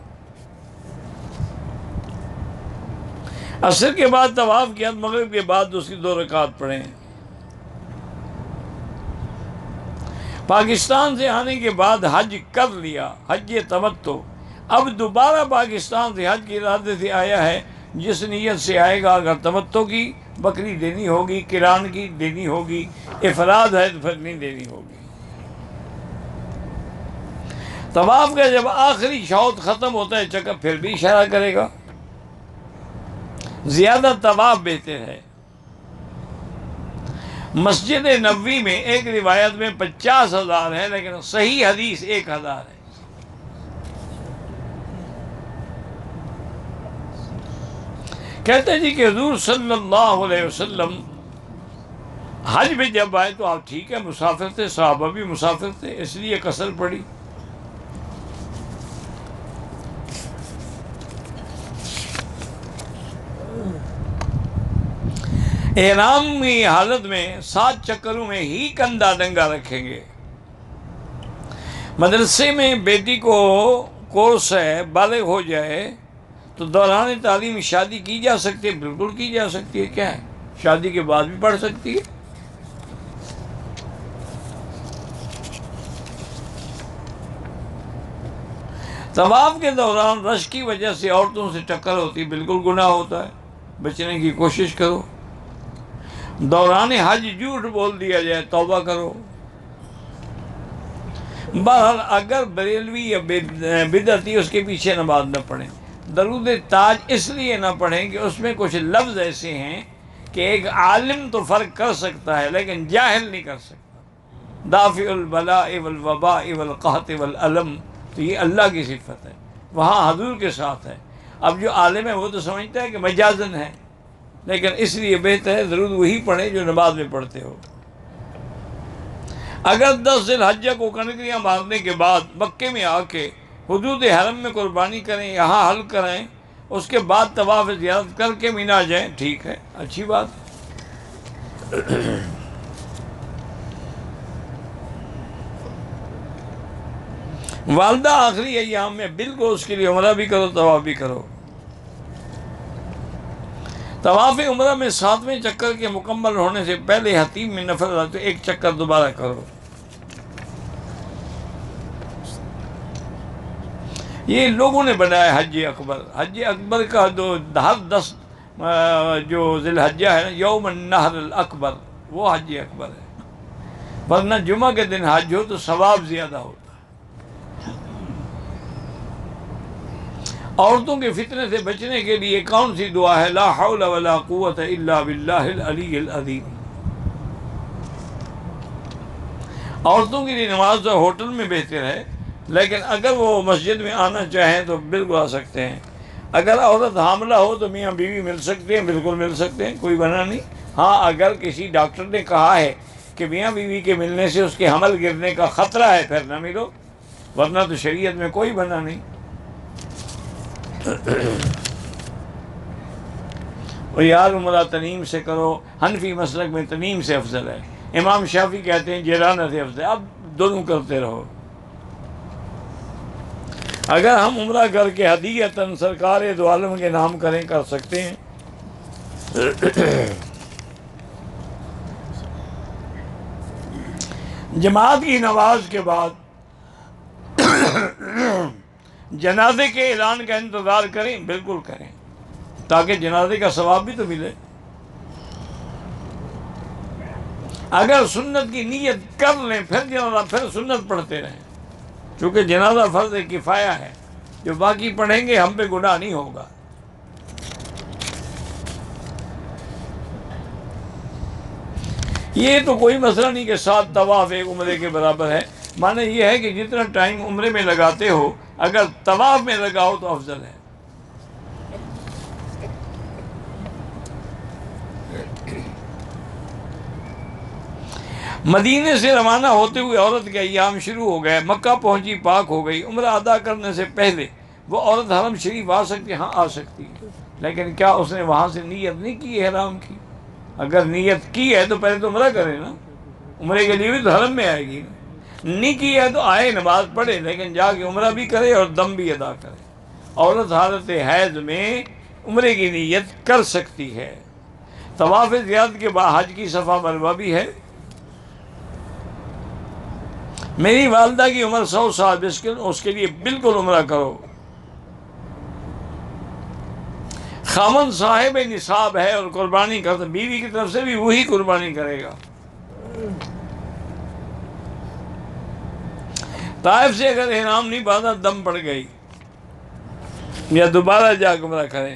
عصر کے بعد طواف کیا، مغرب کے بعد اس کی 2 رکعت پڑھیں۔ پاکستان سے آنے کے بعد حج کر لیا، حج تمتع، اب دوبارہ پاکستان سے حج کے ارادے سے آیا ہے، جس نیت سے آئے گا، اگر تمتع کی بکری دینی ہوگی، قران کی دینی ہوگی، افراد ہے تو پھر نہیں دینی ہوگی۔ طواف کا جب آخری شوط ختم ہوتا ہے چکر، پھر بھی اشارہ کرے گا۔ زیادہ طواف بہتر ہے۔ مسجد نبوی میں ایک روایت میں 50,000 ہے، لیکن صحیح حدیث 1,000 ہے۔ کہتے ہیں جی کہ حضور صلی اللہ علیہ وسلم حج میں جب آئے تو آپ ٹھیک ہے مسافر تھے، صحابہ بھی مسافر تھے، اس لیے قصر پڑی۔ احرام کی حالت میں 7 چکروں میں ہی کندھا ننگا رکھیں گے۔ مدرسے میں بیٹی کو کورس ہے، بالغ ہو جائے تو دوران تعلیم شادی کی جا سکتی ہے، بالکل کی جا سکتی ہے، کیا ہے، شادی کے بعد بھی پڑھ سکتی ہے۔ طواف کے دوران رش کی وجہ سے عورتوں سے ٹکر ہوتی، بالکل گناہ ہوتا ہے، بچنے کی کوشش کرو۔ دوران حج جھوٹ بول دیا جائے، توبہ کرو۔ بہرحال اگر بریلوی یا بدعتی اس کے پیچھے نماز نہ پڑھیں۔ درود تاج اس لیے نہ پڑھیں کہ اس میں کچھ لفظ ایسے ہیں کہ ایک عالم تو فرق کر سکتا ہے لیکن جاہل نہیں کر سکتا۔ دافع البلاء والوباء والقحط والالم، تو یہ اللہ کی صفت ہے، وہاں حضور کے ساتھ ہے۔ اب جو عالم ہے وہ تو سمجھتا ہے کہ مجازن ہے، لیکن اس لیے بہتر ہے درود وہی پڑھیں جو نماز میں پڑھتے ہو۔ اگر 10 ذی الحجہ کو کنکریاں مارنے کے بعد مکے میں آ کے حدود حرم میں قربانی کریں، یہاں حل کریں، اس کے بعد طواف زیارت کر کے مینا جائیں، ٹھیک ہے، اچھی بات۔ والدہ آخری ایام میں بالکل اس کے لیے عمرہ بھی کرو، طواف بھی کرو۔ طواف عمرہ میں 7ویں چکر کے مکمل ہونے سے پہلے حتیم میں نفل رہتے 1 چکر دوبارہ کرو۔ یہ لوگوں نے بنایا حج اکبر۔ حج اکبر کا ہر 10 جو ذی الحجہ ہے نا، یوم النحر الاکبر، وہ حج اکبر ہے، ورنہ جمعہ کے دن حج ہو تو ثواب زیادہ ہوتا ہے۔ عورتوں کے فتنے سے بچنے کے لیے کون سی دعا ہے؟ لا حول ولا قوت الا باللہ العلی العظیم۔ عورتوں کے لیے نماز تو ہوٹل میں بہتر ہے، لیکن اگر وہ مسجد میں آنا چاہیں تو بالکل آ سکتے ہیں۔ اگر عورت حاملہ ہو تو میاں بیوی مل سکتے ہیں، بالکل مل سکتے ہیں، کوئی منع نہیں۔ ہاں اگر کسی ڈاکٹر نے کہا ہے کہ میاں بیوی کے ملنے سے اس کے حمل گرنے کا خطرہ ہے، پھر نہ ملو، ورنہ تو شریعت میں کوئی منع نہیں۔ اور یار عمرہ تنیم سے کرو، حنفی مسلک میں تنیم سے افضل ہے، امام شافعی کہتے ہیں جیرانہ سے افضل ہے، اب دونوں کرتے رہو۔ اگر ہم عمرہ کر کے ہدیۃً سرکار دو عالم کے نام کریں، کر سکتے ہیں۔ جماعت کی نماز کے بعد جنازے کے اعلان کا انتظار کریں، بالکل کریں، تاکہ جنازے کا ثواب بھی تو ملے۔ اگر سنت کی نیت کر لیں پھر جنازہ، پھر سنت پڑھتے رہیں، چونکہ جنازہ فرض کفایہ ہے، جو باقی پڑھیں گے ہم پہ گناہ نہیں ہوگا۔ یہ تو کوئی مسئلہ نہیں کہ 7 طواف ایک عمرے کے برابر ہے، معنی یہ ہے کہ جتنا ٹائم عمرے میں لگاتے ہو اگر طواف میں لگاؤ تو افضل ہے۔ مدینے سے روانہ ہوتے ہوئے عورت کے ایام شروع ہو گئے، مکہ پہنچی، پاک ہو گئی، عمرہ ادا کرنے سے پہلے وہ عورت حرم شریف آ سکتی ہے؟ ہاں آ سکتی ہے، لیکن کیا اس نے وہاں سے نیت نہیں کی احرام کی؟ اگر نیت کی ہے تو پہلے تو عمرہ کرے نا۔ عمرے کے لیے بھی تو حرم میں آئے گی، نہیں کی ہے تو آئے نماز پڑھے، لیکن جا کے عمرہ بھی کرے اور دم بھی ادا کرے۔ عورت حالت حیض میں عمرے کی نیت کر سکتی ہے۔ طواف زیارت کے بعد حج کی صفا مروہ بھی ہے۔ میری والدہ کی عمر 100 سال، اس کے لیے بالکل عمرہ کرو۔ خامن صاحب نصاب ہے اور قربانی کرتا، بیوی کی طرف سے بھی وہی قربانی کرے گا۔ طائف سے اگر احرام نہیں باندھا، دم پڑ گئی، یا دوبارہ جا کے عمرہ کریں۔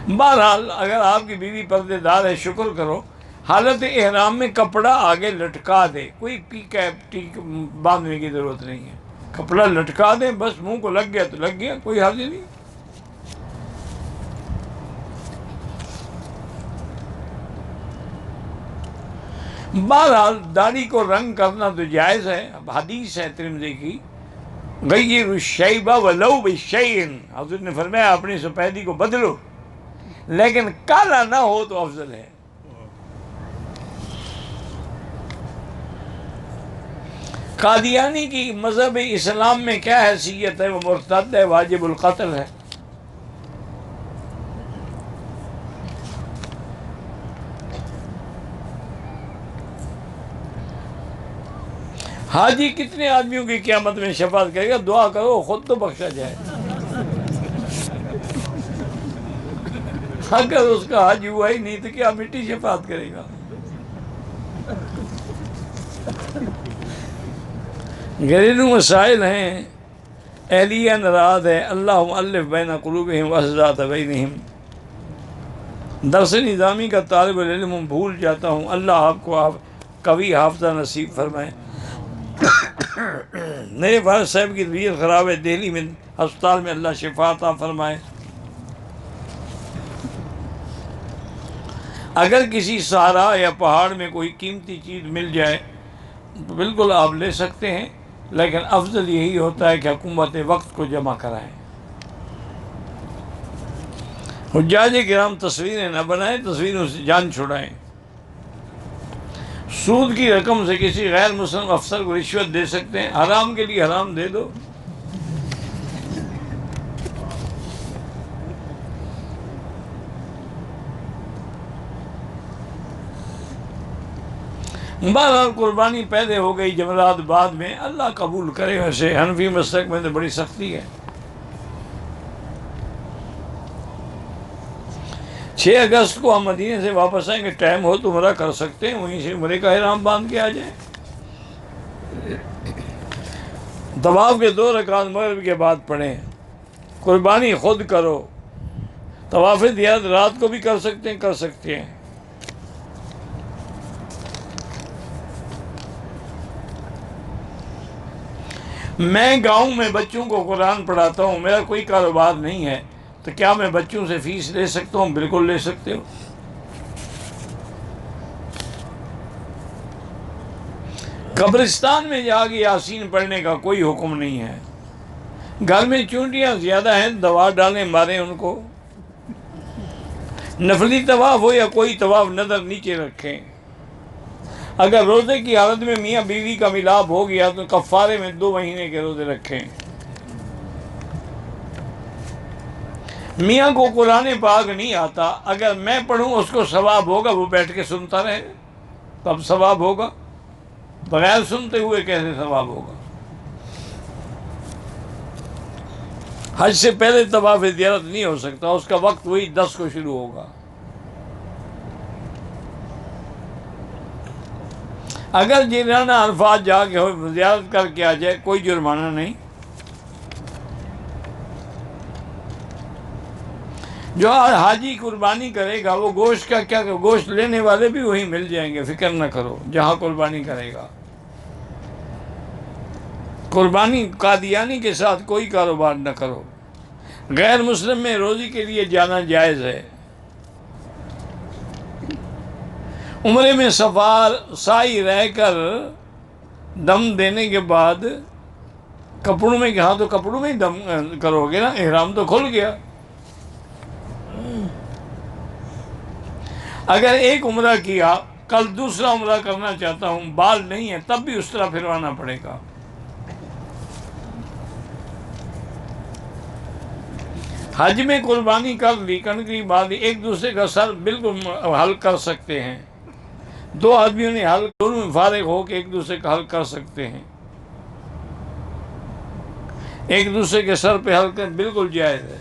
بہرحال اگر آپ کی بیوی پردے دار ہے، شکر کرو، حالت احرام میں کپڑا آگے لٹکا دے، کوئی ٹیک باندھنے کی ضرورت نہیں ہے، کپڑا لٹکا دیں، بس منہ کو لگ گیا تو لگ گیا، کوئی حرج نہیں۔ بہرحال داڑھی کو رنگ کرنا تو جائز ہے، اب حدیث ہے ترمذی کی، غیر الشیب ولو بالشیء، حضرت نے فرمایا اپنی سفیدی کو بدلو لیکن کالا نہ ہو تو افضل ہے۔ قادیانی کی مذہب اسلام میں کیا حیثیت ہے؟ وہ مرتد ہے، واجب القتل ہے۔ حاجی کتنے آدمیوں کی قیامت میں شفاعت کرے گا؟ دعا کرو خود تو بخشا جائے۔ اگر اس کا حج ہوا ہی نہیں تو کیا مٹی شفاعت کرے گا؟ گھریلو مسائل ہیں، اہلیہ ناراض ہے، اللہ مؤلف بین قلوبہم واصلاح بینہم۔ درس نظامی کا طالب العلم بھول جاتا ہوں، اللہ آپ کو قوی حافظہ نصیب فرمائے۔ میرے والد صاحب کی طبیعت خراب ہے، دہلی میں ہسپتال میں، اللہ شفا عطا فرمائے۔ اگر کسی صحرا یا پہاڑ میں کوئی قیمتی چیز مل جائے تو بالکل آپ لے سکتے ہیں، لیکن افضل یہی ہوتا ہے کہ حکومت وقت کو جمع کرائیں۔ حجاج کرام تصویریں نہ بنائیں، تصویروں سے جان چھڑائیں۔ سود کی رقم سے کسی غیر مسلم افسر کو رشوت دے سکتے ہیں، حرام کے لیے حرام دے دو۔ بہرحال قربانی پہلے ہو گئی، جمعرات بعد میں، اللہ قبول کرے۔ ویسے حنفی مسلک میں تو بڑی سختی ہے۔ 6 اگست کو ہم مدینے سے واپس آئیں گے، ٹائم ہو تو عمرہ کر سکتے ہیں، وہیں سے عمرے کا احرام باندھ کے آ جائیں۔ طواف کے 2 رکعت مغرب کے بعد پڑھیں۔ قربانی خود کرو۔ طواف زیارت رات کو بھی کر سکتے ہیں۔ میں گاؤں میں بچوں کو قرآن پڑھاتا ہوں، میرا کوئی کاروبار نہیں ہے، تو کیا میں بچوں سے فیس لے سکتا ہوں؟ بالکل لے سکتے ہو۔ قبرستان میں جا کے یاسین پڑھنے کا کوئی حکم نہیں ہے۔ گھر میں چونٹیاں زیادہ ہیں، دوا ڈالیں، ماریں ان کو۔ نفلی طواف ہو یا کوئی طواف، نظر نیچے رکھیں۔ اگر روزے کی حالت میں میاں بیوی کا ملاپ ہو گیا تو کفارے میں 2 مہینے کے روزے رکھیں۔ میاں کو قرآن پاک نہیں آتا، اگر میں پڑھوں اس کو ثواب ہوگا، وہ بیٹھ کے سنتا رہے، تب ثواب ہوگا، بغیر سنتے ہوئے کیسے ثواب ہوگا؟ حج سے پہلے طواف زیارت نہیں ہو سکتا، اس کا وقت وہی 10 کو شروع ہوگا۔ اگر جیرانہ عرفات جا کے زیارت کر کے آ جائے، کوئی جرمانہ نہیں۔ جو حاجی قربانی کرے گا وہ گوشت کا کیا، گوشت لینے والے بھی وہی مل جائیں گے، فکر نہ کرو، جہاں قربانی کرے گا۔ قربانی قادیانی کے ساتھ کوئی کاروبار نہ کرو۔ غیر مسلم میں روزی کے لیے جانا جائز ہے۔ عمرے میں سائی رہ کر دم دینے کے بعد کپڑوں میں، ہاں تو کپڑوں میں ہی دم کرو گے نا، احرام تو کھل گیا۔ اگر ایک عمرہ کیا، کل دوسرا عمرہ کرنا چاہتا ہوں، بال نہیں ہے، تب بھی اس طرح پھروانا پڑے گا۔ حج میں قربانی کر لی، کنکری باندھی، ایک دوسرے کا سر بالکل حل کر سکتے ہیں، دو آدمیوں نے حل، دونوں فارغ ہو کے ایک دوسرے کا حل کر سکتے ہیں، ایک دوسرے کے سر پہ حل کر بالکل جائز ہے۔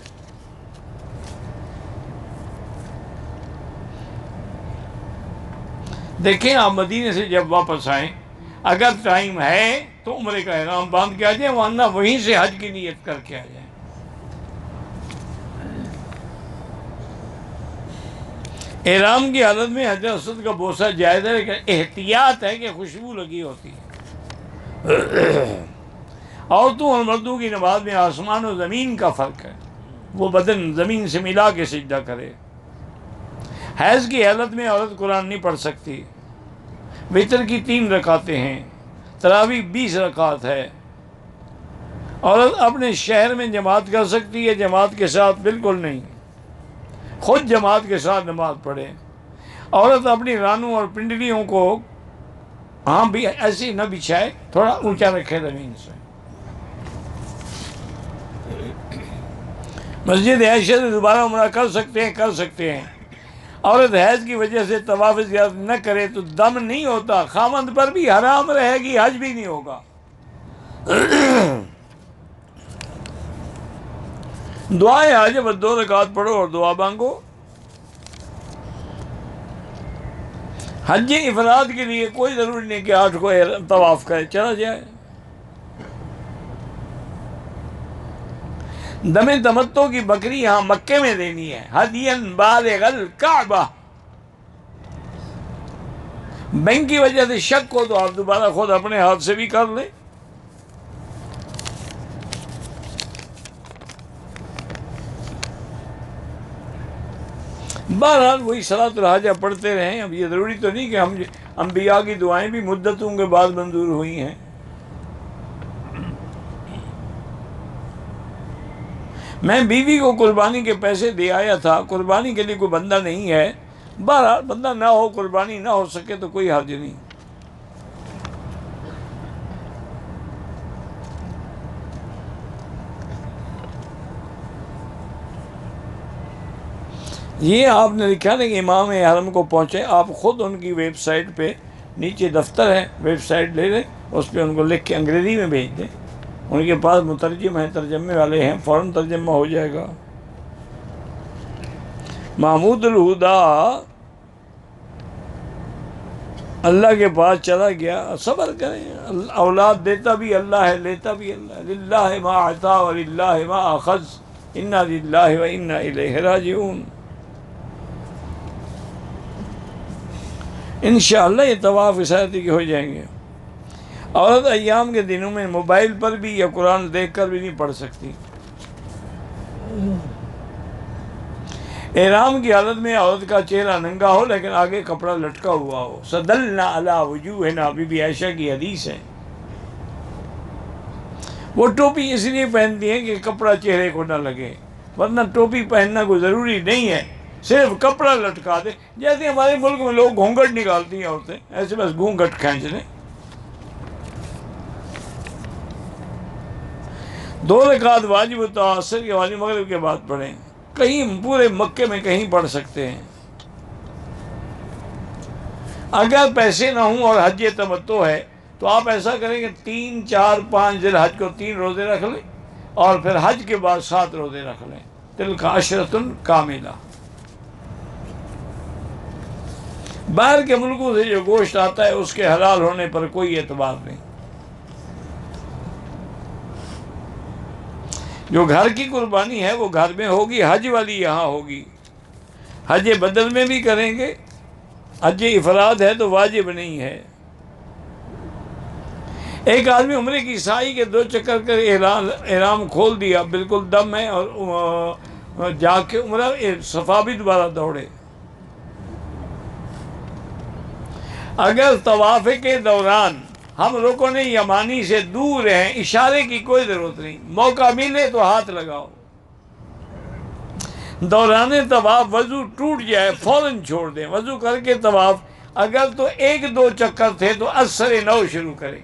دیکھیں آپ مدینے سے جب واپس آئیں، اگر ٹائم ہے تو عمرے کا احرام باندھ کے آ جائیں، ورنہ وہیں سے حج کی نیت کر کے آ جائیں۔ احرام کی حالت میں حجر اسود کا بوسہ جائز ہے، لیکن احتیاط ہے کہ خوشبو لگی ہوتی ہے۔ عورتوں اور مردوں کی نماز میں آسمان و زمین کا فرق ہے، وہ بدن زمین سے ملا کے سجدہ کرے۔ حیض کی حالت میں عورت قرآن نہیں پڑھ سکتی۔ وتر کی 3 رکعتیں ہیں، تراویح 20 رکعت ہے۔ عورت اپنے شہر میں جماعت کر سکتی ہے، جماعت کے ساتھ بالکل نہیں، خود جماعت کے ساتھ نماز پڑھے۔ عورت اپنی رانوں اور پنڈلیوں کو بھی ایسی نہ بچھائے، تھوڑا اونچا رکھے زمین سے۔ مسجد عائشہ سے دوبارہ عمرہ کر سکتے ہیں۔ عورت حیض کی وجہ سے طواف زیارت نہ کرے تو دم نہیں ہوتا، خامند پر بھی حرام رہے گی، حج بھی نہیں ہوگا۔ دعائیں حج بس 2 رکعت پڑھو اور دعا مانگو۔ حج افراد کے لیے کوئی ضروری نہیں کہ 8 کو طواف کرے، چلا جائے۔ دم تمتع کی بکری یہاں مکے میں دینی ہے، ہدین بالغ الکعبہ۔ بینک کی وجہ سے شک ہو تو آپ دوبارہ خود اپنے ہاتھ سے بھی کر لیں۔ بہرحال وہی صلاۃ الحاجہ پڑھتے رہیں۔ اب یہ ضروری تو نہیں کہ ہم انبیاء کی دعائیں بھی مدتوں کے بعد منظور ہوئی ہیں۔ میں بیوی کو قربانی کے پیسے دے آیا تھا، قربانی کے لیے کوئی بندہ نہیں ہے۔ بہرحال بندہ نہ ہو، قربانی نہ ہو سکے تو کوئی حرج نہیں۔ یہ آپ نے لکھا نا کہ امام حرم کو پہنچے، آپ خود ان کی ویب سائٹ پہ نیچے دفتر ہے، ویب سائٹ لے لیں، اس پہ ان کو لکھ کے انگریزی میں بھیج دیں، ان کے پاس مترجم ہیں، ترجمے والے ہیں، فوراً ترجمہ ہو جائے گا۔ محمود الہدا اللہ کے پاس چلا گیا، صبر کریں، اولاد دیتا بھی اللہ ہے، لیتا بھی اللہ ہے۔ للہ ما اعطا وللہ ما اخذ، انا للہ و انا الیہ راجعون۔ انشاءاللہ یہ طواف اساتی کے ہو جائیں گے۔ عورت ایام کے دنوں میں موبائل پر بھی یا قرآن دیکھ کر بھی نہیں پڑھ سکتی۔ احرام کی حالت میں عورت کا چہرہ ننگا ہو لیکن آگے کپڑا لٹکا ہوا ہو۔ صدلنا علی وجوہنا، بی بی عائشہ کی حدیث ہے۔ وہ ٹوپی اس لیے پہنتی ہیں کہ کپڑا چہرے کو نہ لگے، ورنہ ٹوپی پہننا کوئی ضروری نہیں ہے، صرف کپڑا لٹکا دے۔ جیسے ہمارے ملک میں لوگ گھونگھٹ نکالتی ہیں عورتیں، ایسے بس گھونگھٹ کھینچ لیں۔ 2 رکعت واجب عصر کے واجب مغرب کے بعد پڑھیں، کہیں پورے مکے میں کہیں پڑھ سکتے ہیں۔ اگر پیسے نہ ہوں اور حج تمتع ہے تو آپ ایسا کریں کہ 3، 4، 5 ذی الحج کو 3 روزے رکھ لیں اور پھر حج کے بعد 7 روزے رکھ لیں، تلک عشرۃ کاملہ۔ باہر کے ملکوں سے جو گوشت آتا ہے اس کے حلال ہونے پر کوئی اعتبار نہیں۔ جو گھر کی قربانی ہے وہ گھر میں ہوگی، حج والی یہاں ہوگی۔ حج بدل میں بھی کریں گے، حج افراد ہے تو واجب نہیں ہے۔ ایک آدمی عمرے کی سائی کے 2 چکر کر احرام کھول دیا، بالکل دم ہے، اور جا کے عمرہ صفا بھی دوبارہ دوڑے۔ اگر طواف کے دوران ہم رکن یمانی سے دور ہیں، اشارے کی کوئی ضرورت نہیں، موقع ملے تو ہاتھ لگاؤ۔ دوران طواف وضو ٹوٹ جائے فوراً چھوڑ دیں، وضو کر کے طواف اگر تو 1-2 چکر تھے تو اثر نو شروع کرے،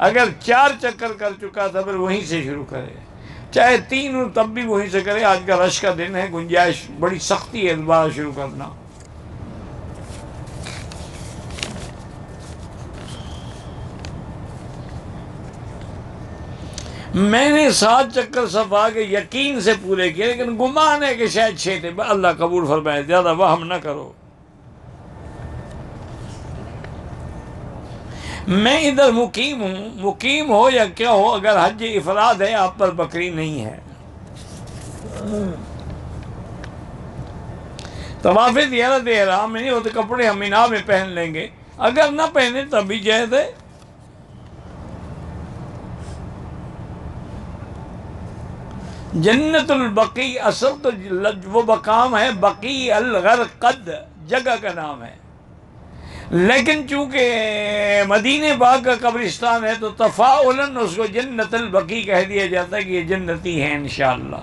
اگر 4 چکر کر چکا تھا پھر وہیں سے شروع کرے، چاہے 3 ہو تب بھی وہیں سے کرے۔ آج کا رش کا دن ہے، گنجائش بڑی سختی ہے دوبارہ شروع کرنا۔ میں نے 7 چکر صفا کے یقین سے پورے کیے، لیکن گمان ہے کہ شاید 6 تھے۔ اللہ قبول فرمائے، زیادہ وہم نہ کرو۔ میں ادھر مقیم ہوں، مقیم ہو یا کیا ہو، اگر حج افراد ہے آپ پر بکری نہیں ہے۔ طواف زیارت احرام میں نہیں ہوتے کپڑے ہم مینا میں پہن لیں گے، اگر نہ پہنے تب بھی جائز ہے۔ جنت البقیع اصل تو وہ مقام ہے، بقیع الغرقد جگہ کا نام ہے، لیکن چونکہ مدینہ پاک کا قبرستان ہے تو تفاعلاً اس کو جنت البقیع کہہ دیا جاتا ہے کہ یہ جنتی ہیں انشاءاللہ۔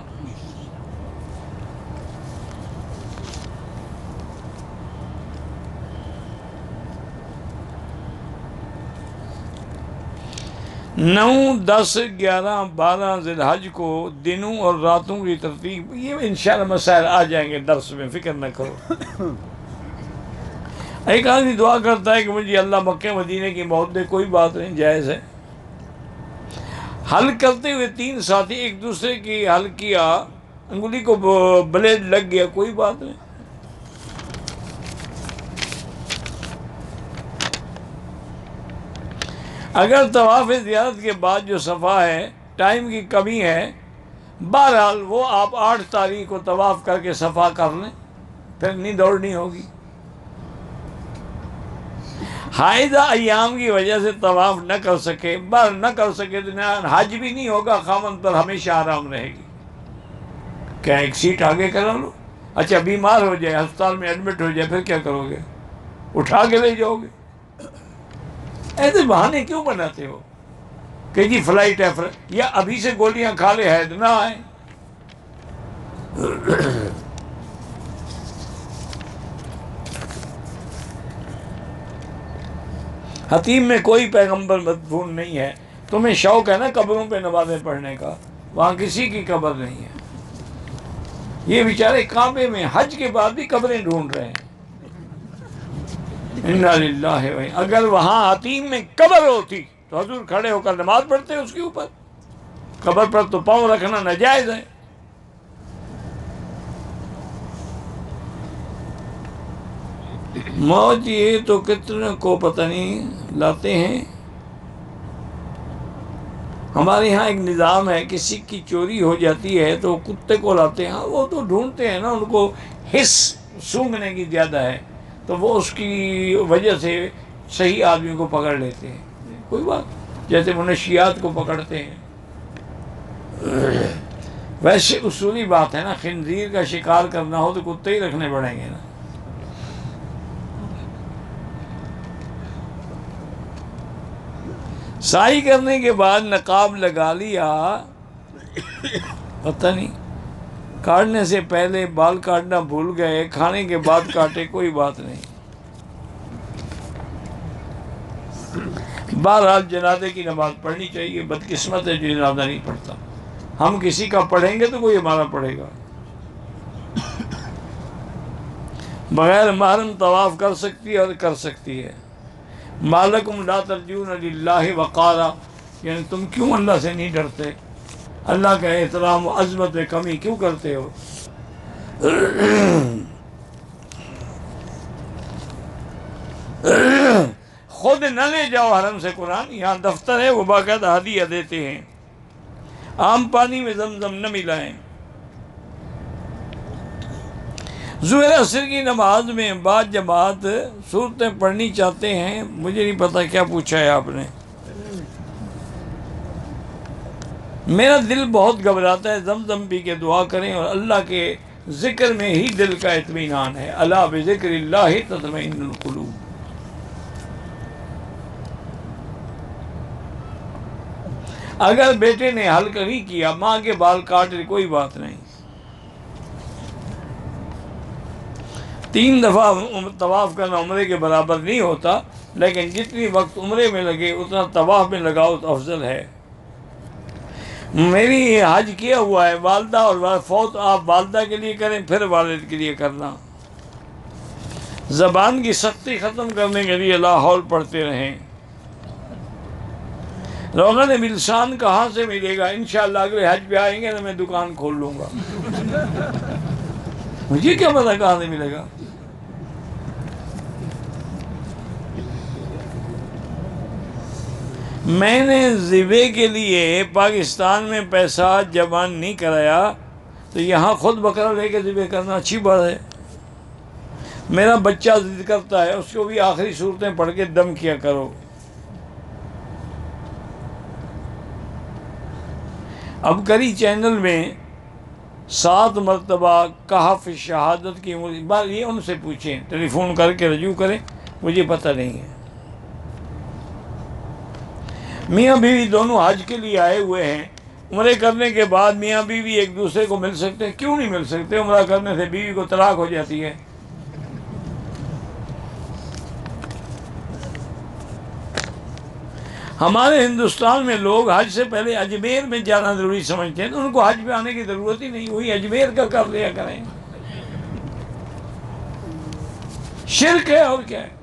نو 10 11 12 ذی الحج کو دنوں اور راتوں کی ترتیب، یہ انشاءاللہ مسائل آ جائیں گے درس میں، فکر نہ کرو۔ ایک آدمی دعا کرتا ہے کہ مجھے اللہ مکہ مدینہ کی موت دے، کوئی بات نہیں، جائز ہے۔ حل کرتے ہوئے 3 ساتھی ایک دوسرے کی حل کیا، انگلی کو بلیڈ لگ گیا، کوئی بات نہیں۔ اگر طواف زیارت کے بعد جو صفا ہے ٹائم کی کمی ہے، بہرحال وہ آپ 8 تاریخ کو طواف کر کے صفا کر لیں، پھر نہیں دوڑنی ہوگی۔ حائضہ ایام کی وجہ سے طواف نہ کر سکے، نہ کر سکے تو حج بھی نہیں ہوگا، خامن پر ہمیشہ آرام رہے گی۔ کیا ایک سیٹ آگے کرا لو؟ اچھا بیمار ہو جائے، ہسپتال میں ایڈمٹ ہو جائے، پھر کیا کرو گے؟ اٹھا کے لے جاؤ گے؟ ایسے بہانے کیوں بناتے ہو کہ جی فلائٹ ہے، یا ابھی سے گولیاں کھا لے حید نہ آئے؟ حتیم میں کوئی پیغمبر مدفون نہیں ہے۔ تمہیں شوق ہے نا قبروں پہ نمازیں پڑھنے کا، وہاں کسی کی قبر نہیں ہے۔ یہ بیچارے کعبے میں حج کے بعد بھی قبریں ڈھونڈ رہے ہیں۔ انا للہ و اگر وہاں حتیم میں قبر ہوتی تو حضور کھڑے ہو کر نماز پڑھتے اس کے اوپر، قبر پر تو پاؤں رکھنا ناجائز ہے۔ موت یہ تو کتنے کو پتہ نہیں لاتے ہیں۔ ہمارے یہاں ایک نظام ہے، کسی کی چوری ہو جاتی ہے تو کتے کو لاتے ہیں، وہ تو ڈھونڈتے ہیں نا، ان کو حس سونگھنے کی زیادہ ہے تو وہ اس کی وجہ سے صحیح آدمی کو پکڑ لیتے ہیں، کوئی بات، جیسے منشیات کو پکڑتے ہیں۔ ویسے اصولی بات ہے نا، خنزیر کا شکار کرنا ہو تو کتے ہی رکھنے پڑیں گے نا۔ سائی کرنے کے بعد نقاب لگا لیا، پتہ نہیں کاٹنے سے پہلے بال کاٹنا بھول گئے، کھانے کے بعد کاٹے، کوئی بات نہیں۔ بہرحال جنازے کی نماز پڑھنی چاہیے، بدقسمت ہے جو جنازہ نہیں پڑھتا۔ ہم کسی کا پڑھیں گے تو کوئی ہمارا پڑھے گا۔ بغیر محرم طواف کر سکتی ہے اور کر سکتی ہے۔ مالکم لا ترجون للہ وقارا، یعنی تم کیوں اللہ سے نہیں ڈرتے، اللہ کا احترام و عظمت میں کمی کیوں کرتے ہو؟ خود نہ لے جاؤ حرم سے قرآن، یہاں دفتر ہے، وہ باقاعدہ ہدیہ دیتے ہیں۔ عام پانی میں زمزم نہ ملائیں۔ ظہر عصر کی نماز میں بعض جماعت صورتیں پڑھنی چاہتے ہیں، مجھے نہیں پتہ کیا پوچھا ہے آپ نے۔ میرا دل بہت گھبراتا ہے، زمزم پی کے دعا کریں، اور اللہ کے ذکر میں ہی دل کا اطمینان ہے۔ الا بذکر اللہ تطمئن القلوب۔ اگر بیٹے نے حلق نہیں کیا، ماں کے بال کاٹ لی، کوئی بات نہیں۔ 3 دفعہ طواف کرنا عمرے کے برابر نہیں ہوتا، لیکن جتنی وقت عمرے میں لگے اتنا طواف میں لگاؤ تو افضل ہے۔ میری حج کیا ہوا ہے والدہ اور فوت، آپ والدہ کے لیے کریں پھر والد کے لیے کرنا۔ زبان کی سختی ختم کرنے کے لیے لا حول پڑھتے رہیں۔ روغن بلسان کہاں سے ملے گا؟ انشاءاللہ اگلے حج پہ آئیں گے تو میں دکان کھول لوں گا، مجھے کیا پتا کہاں سے ملے گا۔ میں نے ذبح کے لیے پاکستان میں پیسہ جمع نہیں کرایا تو یہاں خود بکرا لے کے ذبح کرنا اچھی بات ہے۔ میرا بچہ ضد کرتا ہے، اس کو بھی آخری صورتیں پڑھ کے دم کیا کرو۔ اب کری چینل میں 7 مرتبہ کہف شہادت کی بات، یہ ان سے پوچھیں، ٹیلی فون کر کے رجوع کریں، مجھے پتہ نہیں ہے۔ میاں بیوی دونوں حج کے لیے آئے ہوئے ہیں، عمرے کرنے کے بعد میاں بیوی ایک دوسرے کو مل سکتے ہیں؟ کیوں نہیں مل سکتے؟ عمرہ کرنے سے بیوی کو طلاق ہو جاتی ہے۔ ہمارے ہندوستان میں لوگ حج سے پہلے اجمیر میں جانا ضروری سمجھتے ہیں، تو ان کو حج پہ آنے کی ضرورت ہی نہیں، وہی اجمیر کا کر لیا کریں۔ شرک ہے اور کیا ہے۔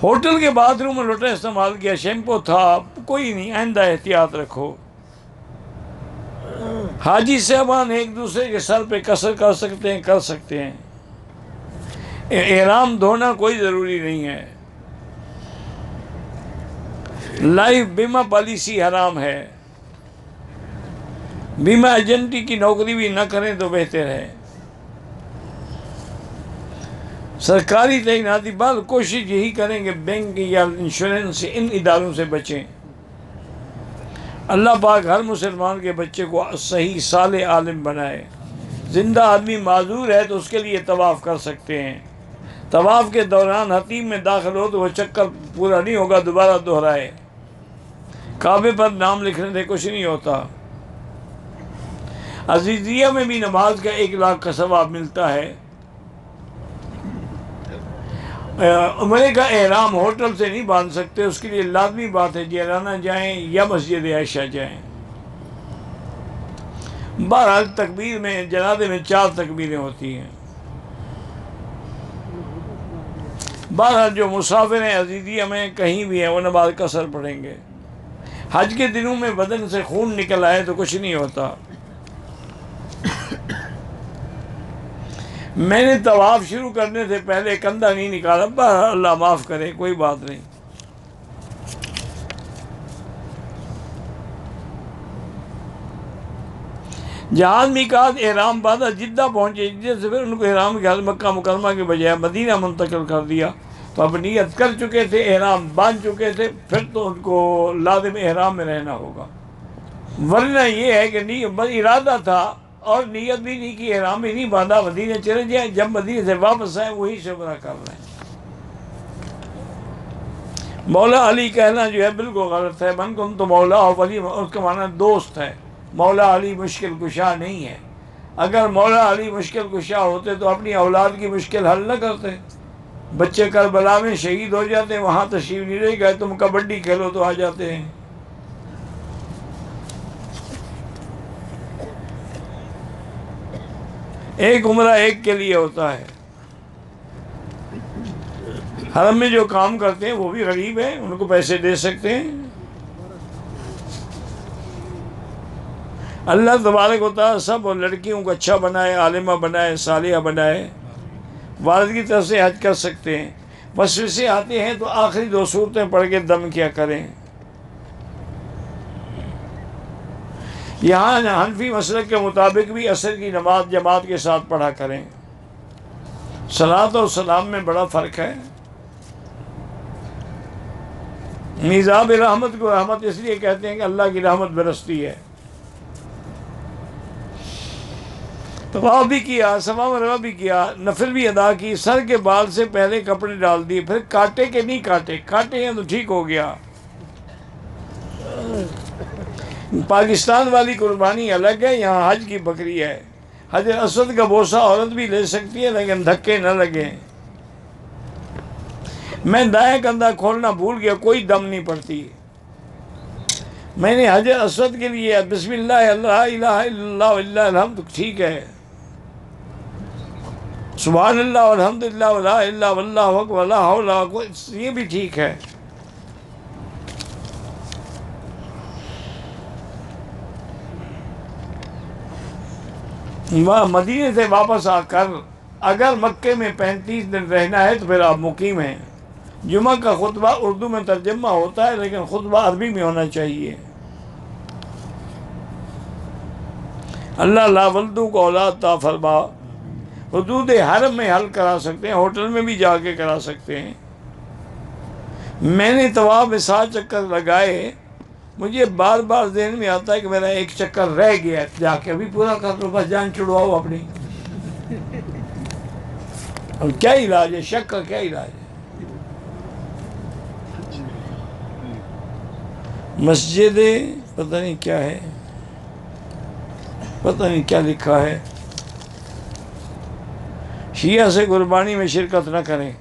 ہوٹل کے باتھ روم میں لوٹا استعمال کیا، شیمپو تھا، کوئی نہیں، آئندہ احتیاط رکھو۔ حاجی صاحبان ایک دوسرے کے سر پہ قصر کر سکتے ہیں، کر سکتے ہیں۔ احرام دھونا کوئی ضروری نہیں ہے۔ لائف بیمہ پالیسی حرام ہے، بیمہ ایجنٹی کی نوکری بھی نہ کریں تو بہتر ہے۔ سرکاری تعیناتی بعد کوشش یہی کریں کہ بینک یا انشورنس ان اداروں سے بچیں۔ اللہ پاک ہر مسلمان کے بچے کو صحیح صالح عالم بنائے۔ زندہ آدمی معذور ہے تو اس کے لیے طواف کر سکتے ہیں، طواف کے دوران حتیم میں داخل ہو تو وہ چکر پورا نہیں ہوگا، دوبارہ دہرائے۔ کعبے پر نام لکھنے سے کچھ نہیں ہوتا۔ عزیزیہ میں بھی نماز کا 1 لاکھ کا ثواب ملتا ہے۔ عمرے کا احرام ہوٹل سے نہیں باندھ سکتے، اس کے لیے لازمی بات ہے جیرانہ جائیں یا مسجد عائشہ جائیں۔ بہرحال تکبیر میں جنازے میں 4 تکبیریں ہوتی ہیں۔ بہرحال جو مسافر ہیں عزیزیہ میں کہیں بھی ہیں وہ نماز قصر پڑھیں گے۔ حج کے دنوں میں بدن سے خون نکل آئے تو کچھ نہیں ہوتا۔ میں نے طواف شروع کرنے سے پہلے کندھا نہیں نکالا، بہرحال اللہ معاف کرے، کوئی بات نہیں۔ جہاز میقات احرام باندھا، جدہ پہنچے، جدہ سے پھر ان کو احرام کے حال مکہ مکرمہ کے بجائے مدینہ منتقل کر دیا، تو اب نیت کر چکے تھے، احرام باندھ چکے تھے، پھر تو ان کو لازم احرام میں رہنا ہوگا۔ ورنہ یہ ہے کہ بس ارادہ تھا اور نیت بھی نہیں کی، احرام بھی نہیں باندھا، مدینہ چلے جائیں، جب مدینہ سے واپس آئیں وہی سے عمرہ کر رہے ہیں۔ مولا علی کہنا جو ہے بالکل غلط ہے۔ من کن تو مولا علی، اس کا معنی دوست ہے، مولا علی مشکل کشا نہیں ہے۔ اگر مولا علی مشکل کشا ہوتے تو اپنی اولاد کی مشکل حل نہ کرتے۔ بچے کربلا میں شہید ہو جاتے ہیں، وہاں تشریف نہیں رہ گئے، تم کبڈی کھیلو تو آ جاتے ہیں۔ ایک عمرہ ایک کے لیے ہوتا ہے۔ حرم میں جو کام کرتے ہیں وہ بھی غریب ہیں، ان کو پیسے دے سکتے ہیں۔ اللہ تبارک و تعالیٰ سب اور لڑکیوں کو اچھا بنائے، عالمہ بنائے، صالحہ بنائے۔ والد کی طرف سے حج کر سکتے ہیں۔ وسوسے آتے ہیں تو آخری 2 صورتیں پڑھ کے دم کیا کریں۔ یہاں حنفی مسلک کے مطابق بھی عصر کی نماز جماعت کے ساتھ پڑھا کریں۔ صلاۃ اور سلام میں بڑا فرق ہے۔ میزاب رحمت کو رحمت اس لیے کہتے ہیں کہ اللہ کی رحمت برستی ہے۔ طواف بھی کیا، صفا مروا بھی کیا، نفل بھی ادا کی، سر کے بال سے پہلے کپڑے ڈال دیے، پھر کاٹے کہ نہیں کاٹے، کاٹے ہیں تو ٹھیک ہو گیا۔ پاکستان والی قربانی الگ ہے، یہاں حج کی بکری ہے۔ حجر اسود کا بوسہ عورت بھی لے سکتی ہے لیکن دھکے نہ لگیں. میں دائیں کندھا کھولنا بھول گیا، کوئی دم نہیں پڑتی. میں نے حجر اسود کے لیے بسم اللہ لا الہ الا اللہ واللہ الحمد ٹھیک ہے، سبحان اللہ والحمد للہ ولا الہ الا اللہ اکبر ولا حول ولا قوت، یہ بھی ٹھیک ہے. مدینے سے واپس آ کر اگر مکے میں 35 دن رہنا ہے تو پھر آپ مقیم ہیں. جمعہ کا خطبہ اردو میں ترجمہ ہوتا ہے لیکن خطبہ عربی میں ہونا چاہیے. اللہ لا ولدو کو اولاد عطا فرما. حدود حرم میں حل کرا سکتے ہیں، ہوٹل میں بھی جا کے کرا سکتے ہیں. میں نے طواف میں 7 چکر لگائے، مجھے بار بار ذہن میں آتا ہے کہ میرا ایک چکر رہ گیا، جا کے ابھی پورا کر لو، بس جان چھڑواؤ اپنی. اور کیا علاج ہے، شک کا کیا علاج ہے؟ مسجد پتہ نہیں کیا ہے، پتہ نہیں کیا لکھا ہے، شیعہ سے قربانی میں شرکت نہ کریں.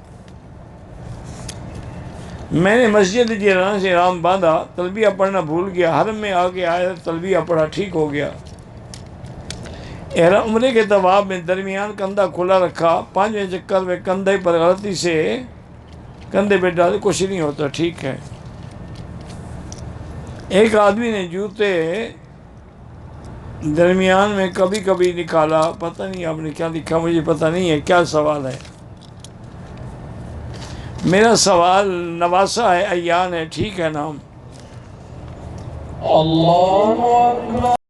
میں نے مسجد جیران سے احرام باندھا، تلبیہ پڑھنا بھول گیا، حرم میں آ کے آیا تلبیہ پڑھا، ٹھیک ہو گیا. عمرے کے طواف میں درمیان کندھا کھلا رکھا، 5ویں چکر میں کندھے پر غلطی سے کندھے پہ ڈالے، کچھ نہیں ہوتا، ٹھیک ہے. ایک آدمی نے جوتے درمیان میں کبھی کبھی نکالا، پتہ نہیں آپ نے کیا لکھا، مجھے پتہ نہیں ہے کیا سوال ہے. میرا سوال نواسا ہے، ایان ہے، ٹھیک ہے نام. اللہ اکبر.